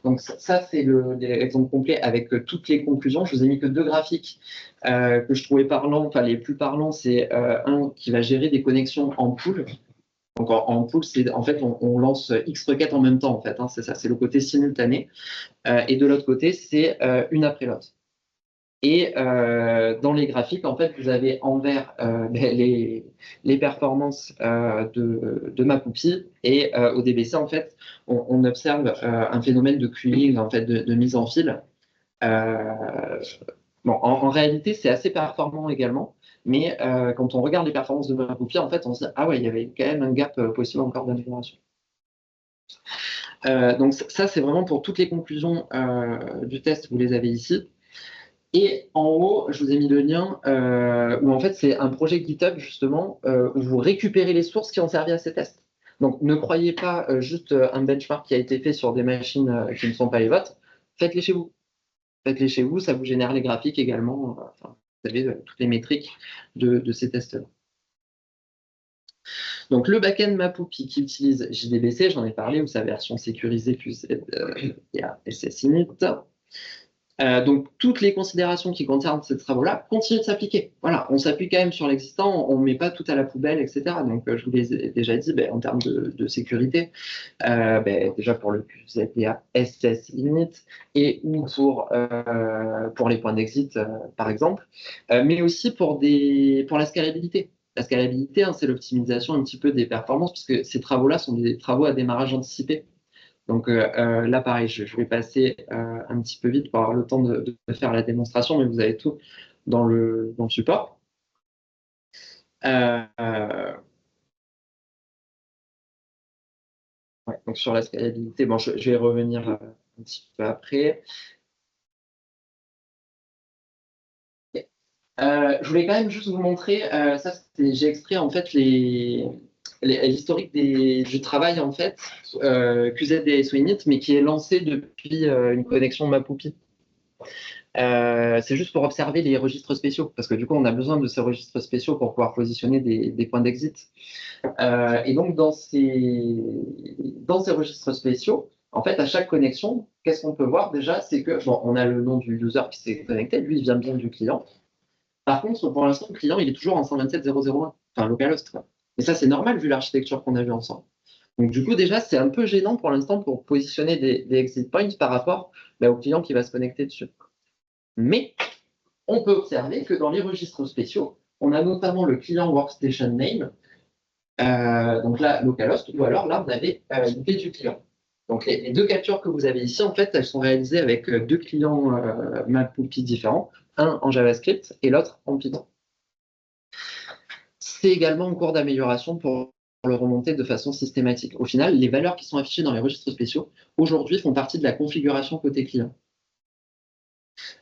Donc ça c'est l'exemple complet avec toutes les conclusions. Je vous ai mis que 2 graphiques que je trouvais parlants. Enfin, les plus parlants, c'est un qui va gérer des connexions en pool. Donc en pool, en fait, on lance X requêtes en même temps, en fait, hein, c'est ça, c'est le côté simultané. Et de l'autre côté, c'est une après l'autre. Et dans les graphiques, en fait, vous avez en vert les performances de MapOupi et au DBC, en fait, on observe un phénomène de queuing, en fait, de mise en file. Bon, en réalité, c'est assez performant également, mais quand on regarde les performances de MapOupi, en fait, on se dit, ah ouais, il y avait quand même un gap possible encore d'amélioration. Donc ça, c'est vraiment pour toutes les conclusions du test, vous les avez ici. Et en haut, je vous ai mis le lien où en fait c'est un projet GitHub justement où vous récupérez les sources qui ont servi à ces tests. Donc ne croyez pas juste un benchmark qui a été fait sur des machines qui ne sont pas les vôtres. Faites-les chez vous. Faites-les chez vous, ça vous génère les graphiques également. Enfin, vous savez toutes les métriques de ces tests-là. Donc le backend MapOupi qui utilise JDBC, j'en ai parlé, ou sa version sécurisée plus SSInit. Donc, toutes les considérations qui concernent ces travaux-là continuent de s'appliquer. Voilà, on s'appuie quand même sur l'existant, on ne met pas tout à la poubelle, etc. Donc, je vous l'ai déjà dit, en termes de sécurité, déjà pour le QZDA SSInit et ou pour les points d'exit, par exemple, mais aussi pour la scalabilité. La scalabilité, hein, c'est l'optimisation un petit peu des performances, puisque ces travaux-là sont des travaux à démarrage anticipé. Donc là, pareil, je vais passer un petit peu vite pour avoir le temps de faire la démonstration, mais vous avez tout dans le support. Ouais, donc sur la scalabilité, bon, je vais revenir un petit peu après. Je voulais quand même juste vous montrer, j'ai extrait en fait l'historique du travail en fait QZDSOinit, mais qui est lancé depuis une connexion MapOupi. C'est juste pour observer les registres spéciaux, parce que du coup, on a besoin de ces registres spéciaux pour pouvoir positionner des points d'exit. Et donc, dans ces registres spéciaux, en fait, à chaque connexion, qu'est-ce qu'on peut voir déjà? C'est que, bon, on a le nom du user qui s'est connecté, lui, il vient bien du client. Par contre, pour l'instant, le client, il est toujours en 127.0.0.1, enfin localhost, quoi. Et ça, c'est normal vu l'architecture qu'on a vue ensemble. Donc, du coup, déjà, c'est un peu gênant pour l'instant pour positionner des exit points par rapport au client qui va se connecter dessus. Mais on peut observer que dans les registres spéciaux, on a notamment le client workstation name, donc là, localhost, ou alors là, on avait l'IP du client. Donc les deux captures que vous avez ici, en fait, elles sont réalisées avec deux clients MapOupi différents, un en JavaScript et l'autre en Python. C'est également en cours d'amélioration pour le remonter de façon systématique. Au final, les valeurs qui sont affichées dans les registres spéciaux, aujourd'hui, font partie de la configuration côté client.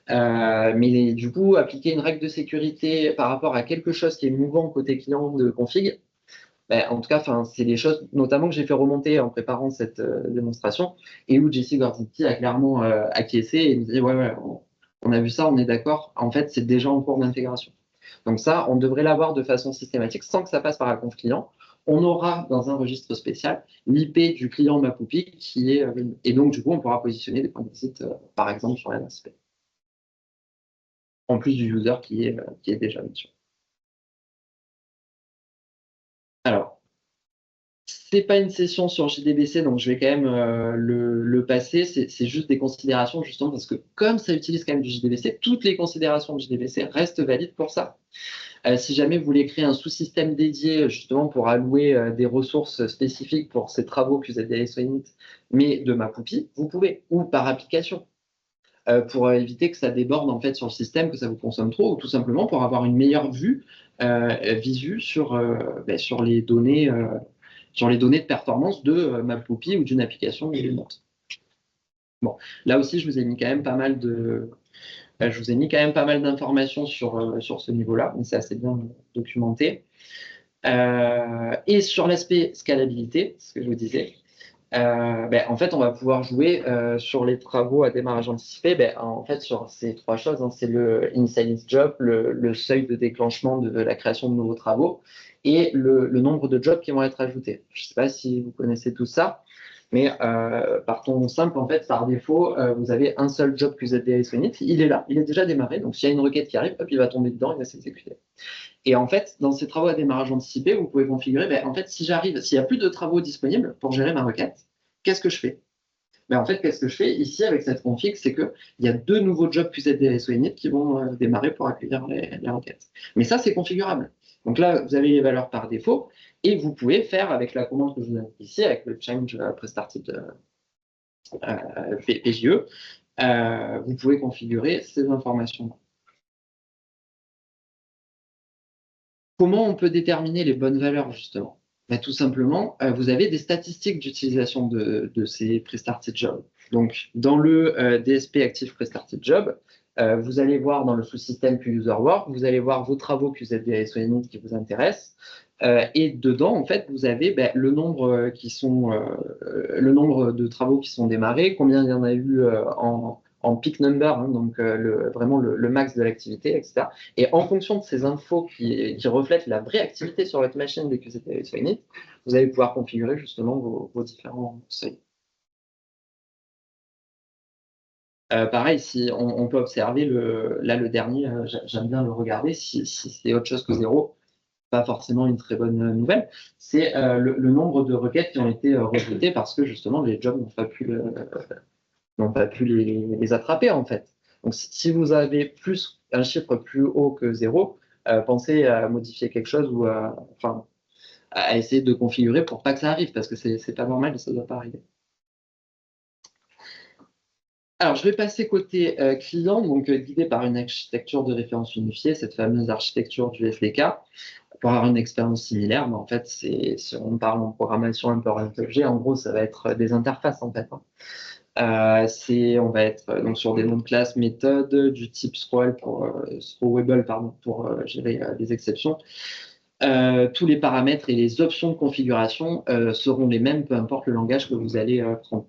Mais du coup, appliquer une règle de sécurité par rapport à quelque chose qui est mouvant côté client de config, en tout cas, c'est les choses notamment que j'ai fait remonter en préparant cette démonstration et où Jesse Gorzicki a clairement acquiescé et nous dit ouais, on a vu ça, on est d'accord. En fait, c'est déjà en cours d'intégration. Donc ça, on devrait l'avoir de façon systématique sans que ça passe par la conf client. On aura dans un registre spécial l'IP du client MapOupi qui est et donc du coup, on pourra positionner des points de site, par exemple sur la MSP. En plus du user qui est déjà dessus. Alors, c'est pas une session sur JDBC, donc je vais quand même le passer. C'est juste des considérations, justement, parce que comme ça utilise quand même du JDBC, toutes les considérations de JDBC restent valides pour ça. Si jamais vous voulez créer un sous-système dédié, justement, pour allouer des ressources spécifiques pour ces travaux QZDSOinit, mais de MapOupi, vous pouvez, ou par application. Pour éviter que ça déborde en fait sur le système, que ça vous consomme trop, ou tout simplement pour avoir une meilleure vue visu sur les données de performance de MapOupi ou d'une application d'une autre. Bon, là aussi, je vous ai mis quand même pas mal d'informations sur ce niveau-là, mais c'est assez bien documenté. Et sur l'aspect scalabilité, ce que je vous disais, en fait, on va pouvoir jouer sur les travaux à démarrage anticipé, en fait, sur ces trois choses, hein, c'est le initialize job, le seuil de déclenchement de la création de nouveaux travaux et le nombre de jobs qui vont être ajoutés. Je ne sais pas si vous connaissez tout ça. Mais partons simple, en fait, par défaut, vous avez un seul job QZDS init, il est là, il est déjà démarré, donc s'il y a une requête qui arrive, hop, il va tomber dedans, il va s'exécuter. Et en fait, dans ces travaux à démarrage anticipé, vous pouvez configurer, ben, en fait, si j'arrive, s'il n'y a plus de travaux disponibles pour gérer ma requête, qu'est-ce que je fais? Ben, en fait, qu'est-ce que je fais ici avec cette config, c'est qu'il y a 2 nouveaux jobs QZDS init qui vont démarrer pour accueillir les requêtes. Mais ça, c'est configurable. Donc là, vous avez les valeurs par défaut, et vous pouvez faire avec la commande que je vous indique ici, avec le change pre-started PJE, vous pouvez configurer ces informations. Comment on peut déterminer les bonnes valeurs, justement? Ben, tout simplement, vous avez des statistiques d'utilisation de ces pre-started jobs. Donc, dans le DSP Active Pre-started Job, vous allez voir dans le sous-système QUser Work, vous allez voir vos travaux QZDS init qui vous intéressent. Et dedans, en fait, vous avez ben, le nombre le nombre de travaux qui sont démarrés, combien il y en a eu en peak number, hein, donc vraiment le max de l'activité, etc. Et en fonction de ces infos qui reflètent la vraie activité sur votre machine dès que c'était init, vous allez pouvoir configurer justement vos différents seuils. Pareil, si on peut observer là le dernier, j'aime bien le regarder, si c'est autre chose que 0, pas forcément une très bonne nouvelle, c'est le nombre de requêtes qui ont été rejetées parce que justement les jobs n'ont pas pu les attraper en fait. Donc si vous avez un chiffre plus haut que 0, pensez à modifier quelque chose ou enfin, à essayer de configurer pour pas que ça arrive parce que c'est pas normal et ça ne doit pas arriver. Alors, je vais passer côté client, donc guidé par une architecture de référence unifiée, cette fameuse architecture du SDK, pour avoir une expérience similaire. Mais en fait, si on parle en programmation un peu orientée objet, en gros, ça va être des interfaces en fait. Hein. On va être donc sur des noms de classe, méthodes du type scrollable pardon, pour gérer les exceptions. Tous les paramètres et les options de configuration seront les mêmes, peu importe le langage que vous allez prendre.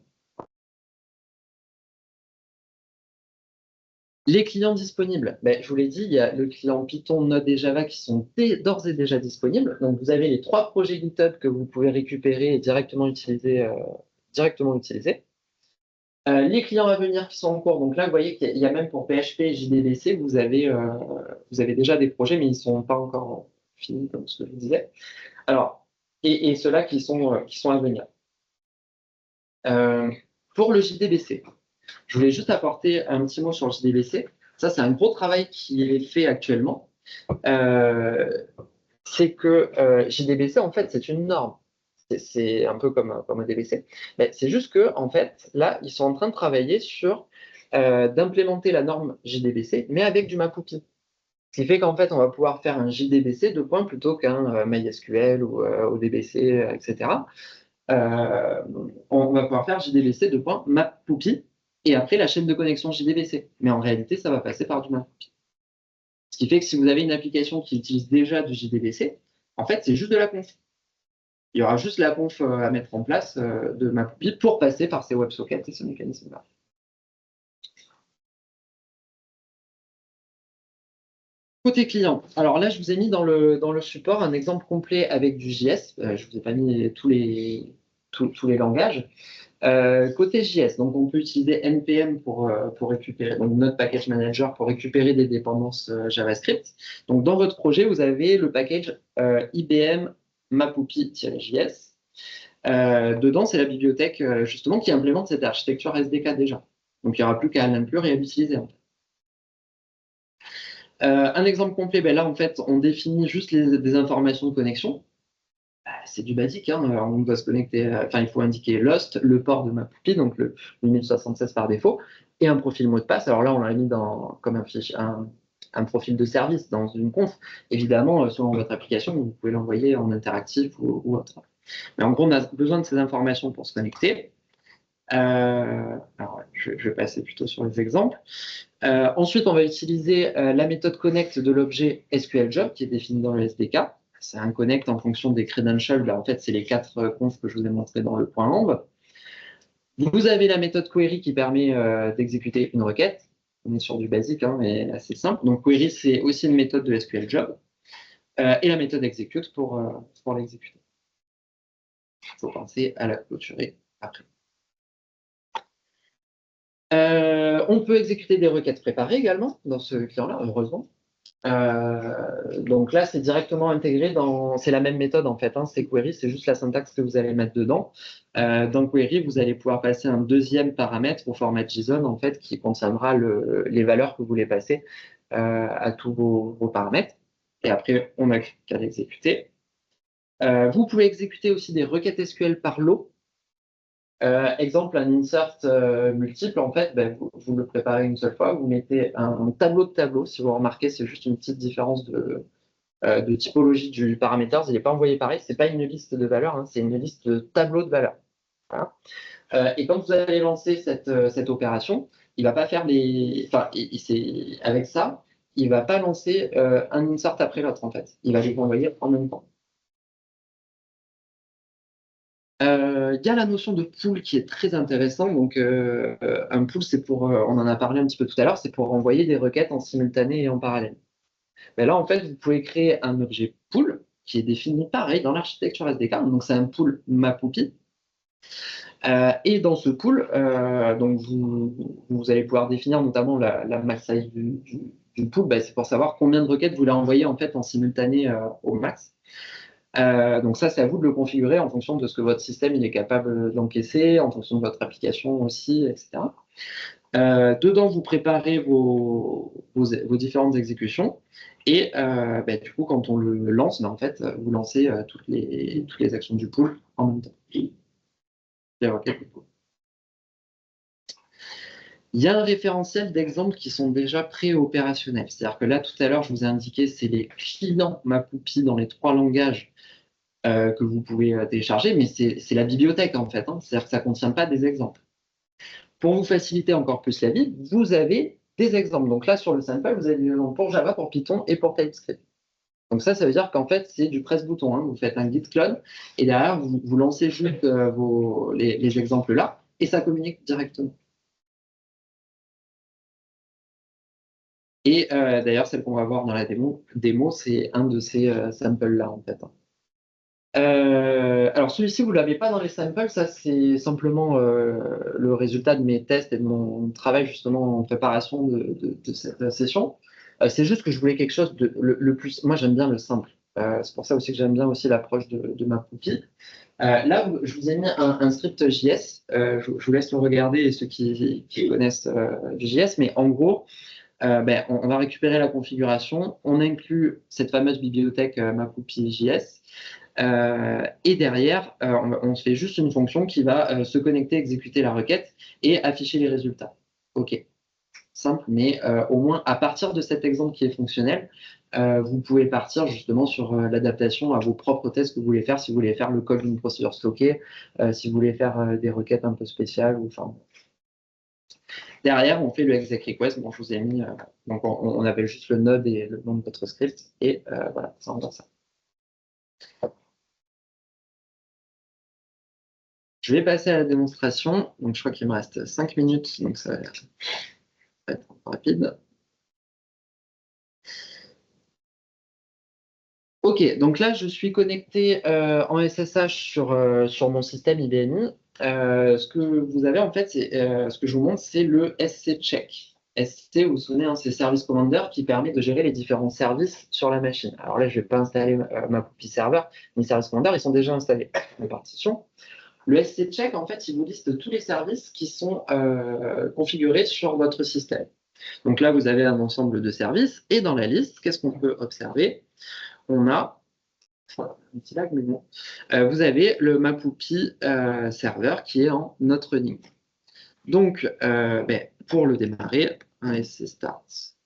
Les clients disponibles, ben, je vous l'ai dit, il y a le client Python, Node et Java qui sont d'ores et déjà disponibles. Donc, vous avez les 3 projets GitHub que vous pouvez récupérer et directement utiliser. Les clients à venir qui sont en cours, donc là, vous voyez qu'il y a même pour PHP et JDBC, vous avez déjà des projets, mais ils ne sont pas encore finis, comme ce que je vous disais. Alors, et ceux-là qui sont à venir. Pour le JDBC, je voulais juste apporter un petit mot sur le JDBC. Ça, c'est un gros travail qui est fait actuellement. C'est que JDBC, en fait, c'est une norme. C'est un peu comme un DBC. Mais c'est juste que, en fait, là, ils sont en train de travailler sur d'implémenter la norme JDBC, mais avec du MapOPI. Ce qui fait qu'en fait, on va pouvoir faire un JDBC de points plutôt qu'un MySQL ou ODBC, etc. On va pouvoir faire JDBC de points MapOPI et après la chaîne de connexion JDBC. Mais en réalité, ça va passer par du MapOPI. Ce qui fait que si vous avez une application qui utilise déjà du JDBC, en fait, c'est juste de la conf. Il y aura juste la conf à mettre en place de MapOPI pour passer par ces WebSockets et ce mécanisme-là. Côté client, alors là, je vous ai mis dans le support un exemple complet avec du JS. Je ne vous ai pas mis tous les langages. Côté JS, donc on peut utiliser NPM pour récupérer, donc Node Package Manager pour récupérer des dépendances JavaScript. Donc dans votre projet, vous avez le package IBM MapOPI-JS. Dedans, c'est la bibliothèque justement qui implémente cette architecture SDK déjà. Donc il n'y aura plus qu'à l'inclure et à l'utiliser. En fait. Un exemple complet, ben là en fait, on définit juste des informations de connexion. C'est du basique, hein. On doit se connecter, il faut indiquer Lost, le port de MapOPI, donc le 1076 par défaut, et un profil mot de passe. Alors là, on l'a mis comme un profil de service dans une conf. Évidemment, selon votre application, vous pouvez l'envoyer en interactif ou autre. Mais en gros, on a besoin de ces informations pour se connecter. Alors, je vais passer plutôt sur les exemples. Ensuite, on va utiliser la méthode connect de l'objet SQLJob qui est définie dans le SDK. C'est un connect en fonction des credentials. Là, en fait, c'est les 4 confs que je vous ai montrés dans le point lamb. Vous avez la méthode query qui permet d'exécuter une requête. On est sur du basique, hein, mais assez simple. Donc, query, c'est aussi une méthode de SQLJob. Et la méthode execute pour l'exécuter. Il faut penser à la clôturer après. On peut exécuter des requêtes préparées également dans ce client-là, heureusement. Donc là, c'est directement intégré dans. C'est la même méthode en fait, hein, c'est query, c'est juste la syntaxe que vous allez mettre dedans. Dans query, vous allez pouvoir passer un deuxième paramètre au format JSON en fait, qui contiendra les valeurs que vous voulez passer à tous vos paramètres. Et après, on n'a qu'à l'exécuter. Vous pouvez exécuter aussi des requêtes SQL par lot. Exemple, un insert multiple, en fait, ben, vous le préparez une seule fois, vous mettez un tableau de tableau. Si vous remarquez, c'est juste une petite différence de typologie du parameter. Il n'est pas envoyé pareil, c'est pas une liste de valeurs, hein, c'est une liste de tableaux de valeurs. Voilà. Et quand vous allez lancer cette opération, il va pas faire les. Enfin, avec ça, il va pas lancer un insert après l'autre, en fait. Il va les envoyer en même temps. Il y a la notion de pool qui est très intéressant. Donc, un pool, c'est pour, on en a parlé un petit peu tout à l'heure, c'est pour envoyer des requêtes en simultané et en parallèle. Mais là, en fait, vous pouvez créer un objet pool qui est défini pareil dans l'architecture SDK. Donc, c'est un pool MapOpi. Et dans ce pool, donc vous allez pouvoir définir notamment la max size du pool. Ben, c'est pour savoir combien de requêtes vous voulez envoyer en fait en simultané au max. Donc ça, c'est à vous de le configurer en fonction de ce que votre système il est capable d'encaisser, en fonction de votre application aussi, etc. Dedans, vous préparez vos différentes exécutions. Et du coup, quand on le lance, en fait, vous lancez toutes les actions du pool en même temps. Les requêtes du pool. Il y a un référentiel d'exemples qui sont déjà pré-opérationnels. C'est-à-dire que là, tout à l'heure, je vous ai indiqué, c'est les clients MapOpi dans les 3 langages que vous pouvez télécharger, mais c'est la bibliothèque en fait, hein. C'est-à-dire que ça ne contient pas des exemples. Pour vous faciliter encore plus la vie, vous avez des exemples. Donc là, sur le sample, vous avez des exemples pour Java, pour Python et pour TypeScript. Donc ça veut dire qu'en fait, c'est du presse-bouton, hein. Vous faites un git clone et derrière, vous lancez juste les exemples là et ça communique directement. Et d'ailleurs, celle qu'on va voir dans la démo c'est un de ces samples-là, en fait. Alors celui-ci, vous ne l'avez pas dans les samples, ça c'est simplement le résultat de mes tests et de mon travail justement en préparation de cette session. C'est juste que je voulais quelque chose de le plus. Moi j'aime bien le simple. C'est pour ça aussi que j'aime bien aussi l'approche de MapOpi. Là, je vous ai mis un script JS. Je vous laisse le regarder et ceux qui connaissent du JS, mais en gros, on va récupérer la configuration, on inclut cette fameuse bibliothèque MapOpi JS, et derrière, on se fait juste une fonction qui va se connecter, exécuter la requête et afficher les résultats. OK, simple, mais au moins à partir de cet exemple qui est fonctionnel, vous pouvez partir justement sur l'adaptation à vos propres tests que vous voulez faire, si vous voulez faire le code d'une procédure stockée, si vous voulez faire des requêtes un peu spéciales, ou enfin. Derrière, on fait le exec request. Bon, je vous ai mis, donc on appelle juste le node et le nom de votre script, et voilà, ça envoie ça. Je vais passer à la démonstration. Donc, je crois qu'il me reste 5 minutes, donc ça va être rapide. OK, donc là, je suis connecté en SSH sur mon système IBMI. Ce que vous avez, en fait, ce que je vous montre, c'est le SC-check. SC, vous vous souvenez, hein, c'est Service Commander qui permet de gérer les différents services sur la machine. Alors là, je ne vais pas installer ma copie serveur, ni Service Commander, ils sont déjà installés en partition. Le SC-check, en fait, il vous liste tous les services qui sont configurés sur votre système. Donc là, vous avez un ensemble de services, et dans la liste, qu'est-ce qu'on peut observer? On a un petit lag, mais bon. Vous avez le MapOpi serveur qui est en not running. Donc, pour le démarrer, un SC start,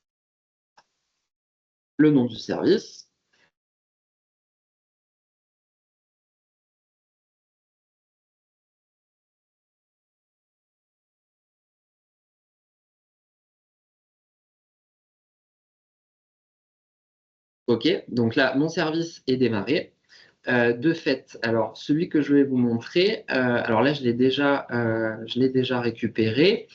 le nom du service. OK, donc là, mon service est démarré. De fait, alors celui que je vais vous montrer, alors là, je l'ai déjà récupéré.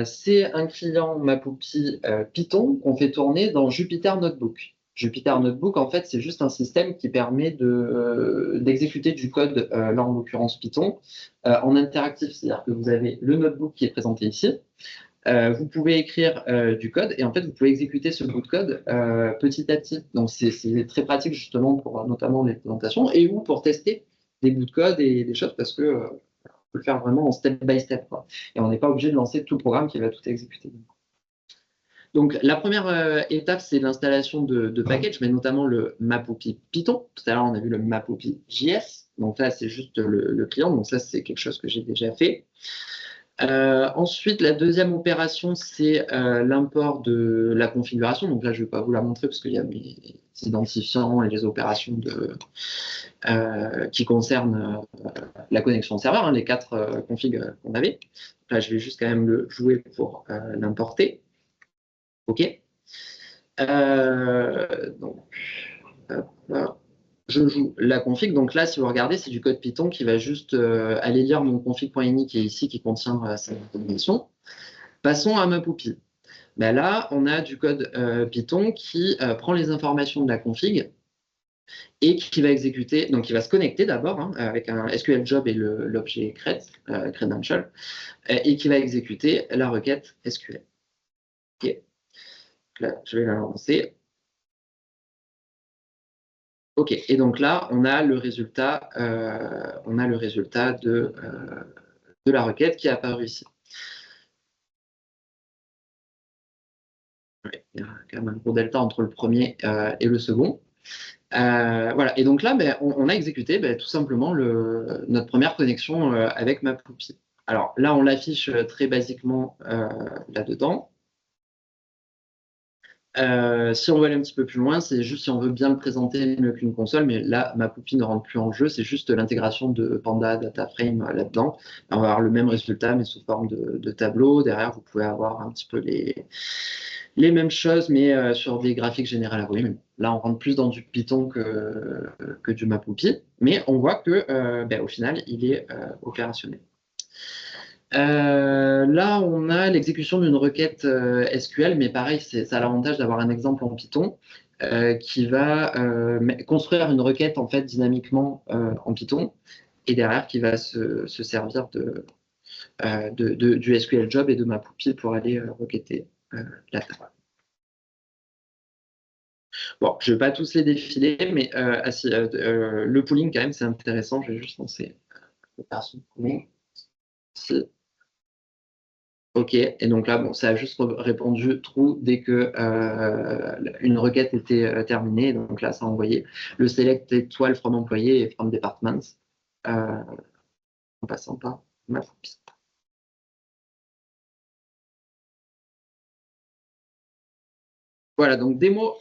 C'est un client MapOpi Python qu'on fait tourner dans Jupyter Notebook. Jupyter Notebook, en fait, c'est juste un système qui permet d'exécuter du code, là en l'occurrence Python, en interactif. C'est-à-dire que vous avez le notebook qui est présenté ici. Vous pouvez écrire du code et en fait, vous pouvez exécuter ce bout de code petit à petit. Donc, c'est très pratique justement pour notamment les présentations et ou pour tester des bouts de code et des choses parce que on peut le faire vraiment en step by step, quoi. Et on n'est pas obligé de lancer tout le programme qui va tout exécuter. Donc, la première étape, c'est l'installation de packages, mais notamment le Mapopi Python. Tout à l'heure, on a vu le Mapopi JS. Donc là, c'est juste le client. Donc ça, c'est quelque chose que j'ai déjà fait. Ensuite, la deuxième opération, c'est l'import de la configuration. Donc là, je ne vais pas vous la montrer parce qu'il y a mes identifiants et les opérations qui concernent la connexion au serveur, hein, les 4 configs qu'on avait. Donc là, je vais juste quand même le jouer pour l'importer. OK. Donc, hop, je joue la config. Donc là, si vous regardez, c'est du code Python qui va juste aller lire mon config.ini qui est ici, qui contient cette information. Passons à Mapopi. Ben là, on a du code Python qui prend les informations de la config et qui va exécuter, donc il va se connecter d'abord hein, avec un SQL job et l'objet credential, et qui va exécuter la requête SQL. OK. Là, je vais la lancer. OK. Et donc là, on a le résultat de la requête qui est apparu ici. Ouais, il y a quand même un gros delta entre le premier et le second. Voilà. Et donc là, ben, on a exécuté ben, tout simplement notre première connexion avec Mapopi. Alors là, on l'affiche très basiquement là-dedans. Si on veut aller un petit peu plus loin, c'est juste si on veut bien le présenter mieux qu'une console, mais là, Mapopi ne rentre plus en jeu, c'est juste l'intégration de Panda DataFrame là-dedans. On va avoir le même résultat, mais sous forme de tableau. Derrière, vous pouvez avoir un petit peu les mêmes choses, mais sur des graphiques générés. Oui, mais là, on rentre plus dans du Python que du Mapopi, mais on voit que, ben, au final, il est opérationnel. Là, on a l'exécution d'une requête SQL, mais pareil, ça a l'avantage d'avoir un exemple en Python qui va construire une requête en fait dynamiquement en Python et derrière qui va se servir du SQL job et de Mapopi pour aller requêter la table. Bon, je ne vais pas tous les défiler, mais le pooling, quand même, c'est intéressant. Je vais juste lancer l'opération de pooling. OK, et donc là, bon, ça a juste répondu true dès que une requête était terminée. Donc là, ça a envoyé le select étoile from employé et from departments en passant par Mapopi. Voilà, donc démo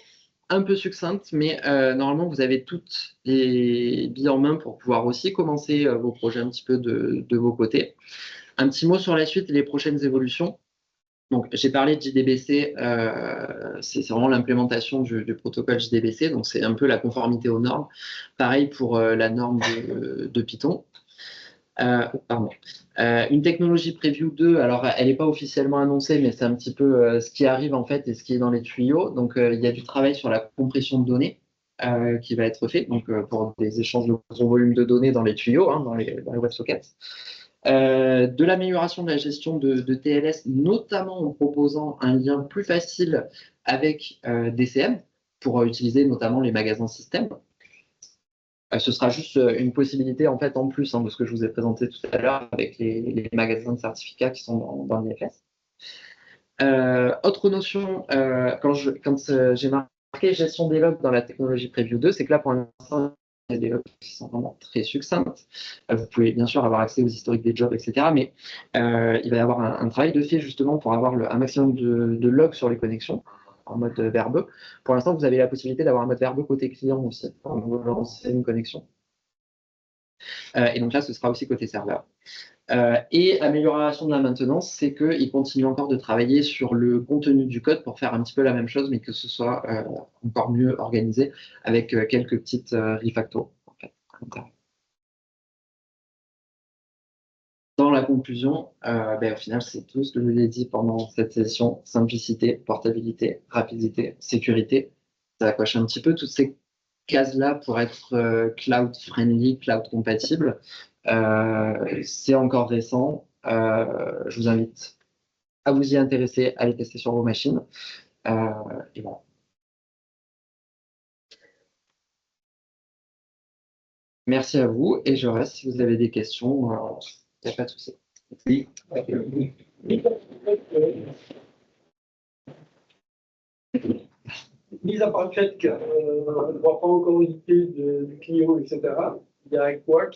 un peu succincte, mais normalement, vous avez toutes les billes en main pour pouvoir aussi commencer vos projets un petit peu de vos côtés. Un petit mot sur la suite et les prochaines évolutions. Donc, j'ai parlé de JDBC, c'est vraiment l'implémentation du protocole JDBC, donc c'est un peu la conformité aux normes. Pareil pour la norme de Python. Pardon. Une technologie Preview 2, alors elle n'est pas officiellement annoncée, mais c'est un petit peu ce qui arrive en fait et ce qui est dans les tuyaux. Donc, il y a du travail sur la compression de données qui va être fait, donc pour des échanges de gros volumes de données dans les tuyaux, hein, dans les WebSockets. De l'amélioration de la gestion de TLS, notamment en proposant un lien plus facile avec DCM pour utiliser notamment les magasins système. Ce sera juste une possibilité en fait en plus hein, de ce que je vous ai présenté tout à l'heure avec les magasins de certificats qui sont dans l'IFS. Autre notion, quand j'ai marqué gestion des logs dans la technologie Preview 2, c'est que là pour l'instant, il y a des logs qui sont vraiment très succinctes. Vous pouvez bien sûr avoir accès aux historiques des jobs, etc. Mais il va y avoir un travail de fait justement pour avoir un maximum de logs sur les connexions en mode verbeux. Pour l'instant, vous avez la possibilité d'avoir un mode verbeux côté client aussi quand vous lancez une connexion. Et donc là, ce sera aussi côté serveur. Et amélioration de la maintenance, c'est qu'il continue encore de travailler sur le contenu du code pour faire un petit peu la même chose, mais que ce soit encore mieux organisé avec quelques petites refactos. En fait, dans la conclusion, ben, au final, c'est tout ce que je vous ai dit pendant cette session. Simplicité, portabilité, rapidité, sécurité. ça coche un petit peu toutes ces cases-là pour être cloud friendly, cloud compatible. C'est encore récent. Je vous invite à vous y intéresser, à les tester sur vos machines. Euh, et voilà. Merci à vous et je reste si vous avez des questions. Il n'y a pas de souci. Oui. Mis à part le fait qu'on ne voit pas encore l'idée du client, etc., il y a quoi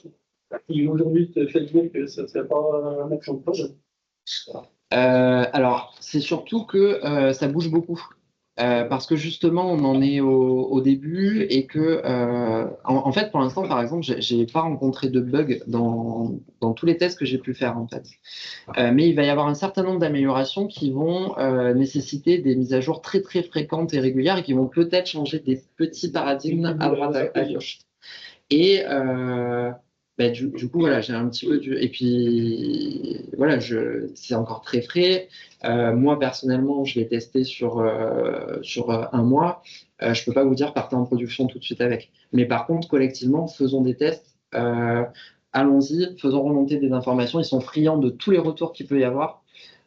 qui aujourd'hui te fait dire que ce ne serait pas un action de projet? Alors, c'est surtout que ça bouge beaucoup. Parce que justement, on en est au début et que, en fait, pour l'instant, par exemple, j'ai pas rencontré de bugs dans tous les tests que j'ai pu faire, en fait. Mais il va y avoir un certain nombre d'améliorations qui vont nécessiter des mises à jour très, très fréquentes et régulières et qui vont peut-être changer des petits paradigmes à droite, à gauche. Et du coup, voilà, j'ai un petit peu du. Et puis, voilà, c'est encore très frais. Moi, personnellement, je l'ai testé sur un mois. Je peux pas vous dire partez en production tout de suite avec. Mais par contre, collectivement, faisons des tests. Allons-y, faisons remonter des informations. Ils sont friands de tous les retours qu'il peut y avoir.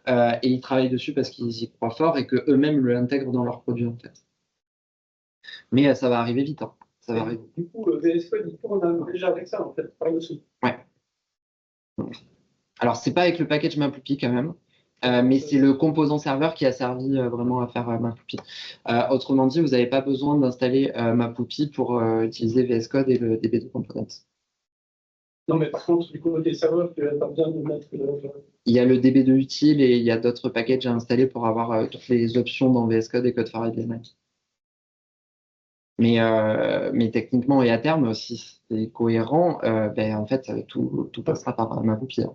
Et ils travaillent dessus parce qu'ils y croient fort et qu'eux-mêmes l'intègrent dans leurs produits, en fait. Mais ça va arriver vite, hein. Ça va arriver. Du coup, VS Code, il tourne déjà avec ça, en fait, par-dessus. Ouais. Alors, c'est pas avec le package MapLupi quand même, mais c'est le composant serveur qui a servi vraiment à faire MapLupi. Autrement dit, vous n'avez pas besoin d'installer MapLupi pour utiliser VS Code et le DB2 Components. Non, mais par contre, du côté serveur, tu n'as pas besoin de mettre. Il y a le DB2 utile et il y a d'autres packages à installer pour avoir toutes les options dans VS Code et Code for API. Mais techniquement et à terme, si c'est cohérent, en fait, tout passera par MapLupi, hein.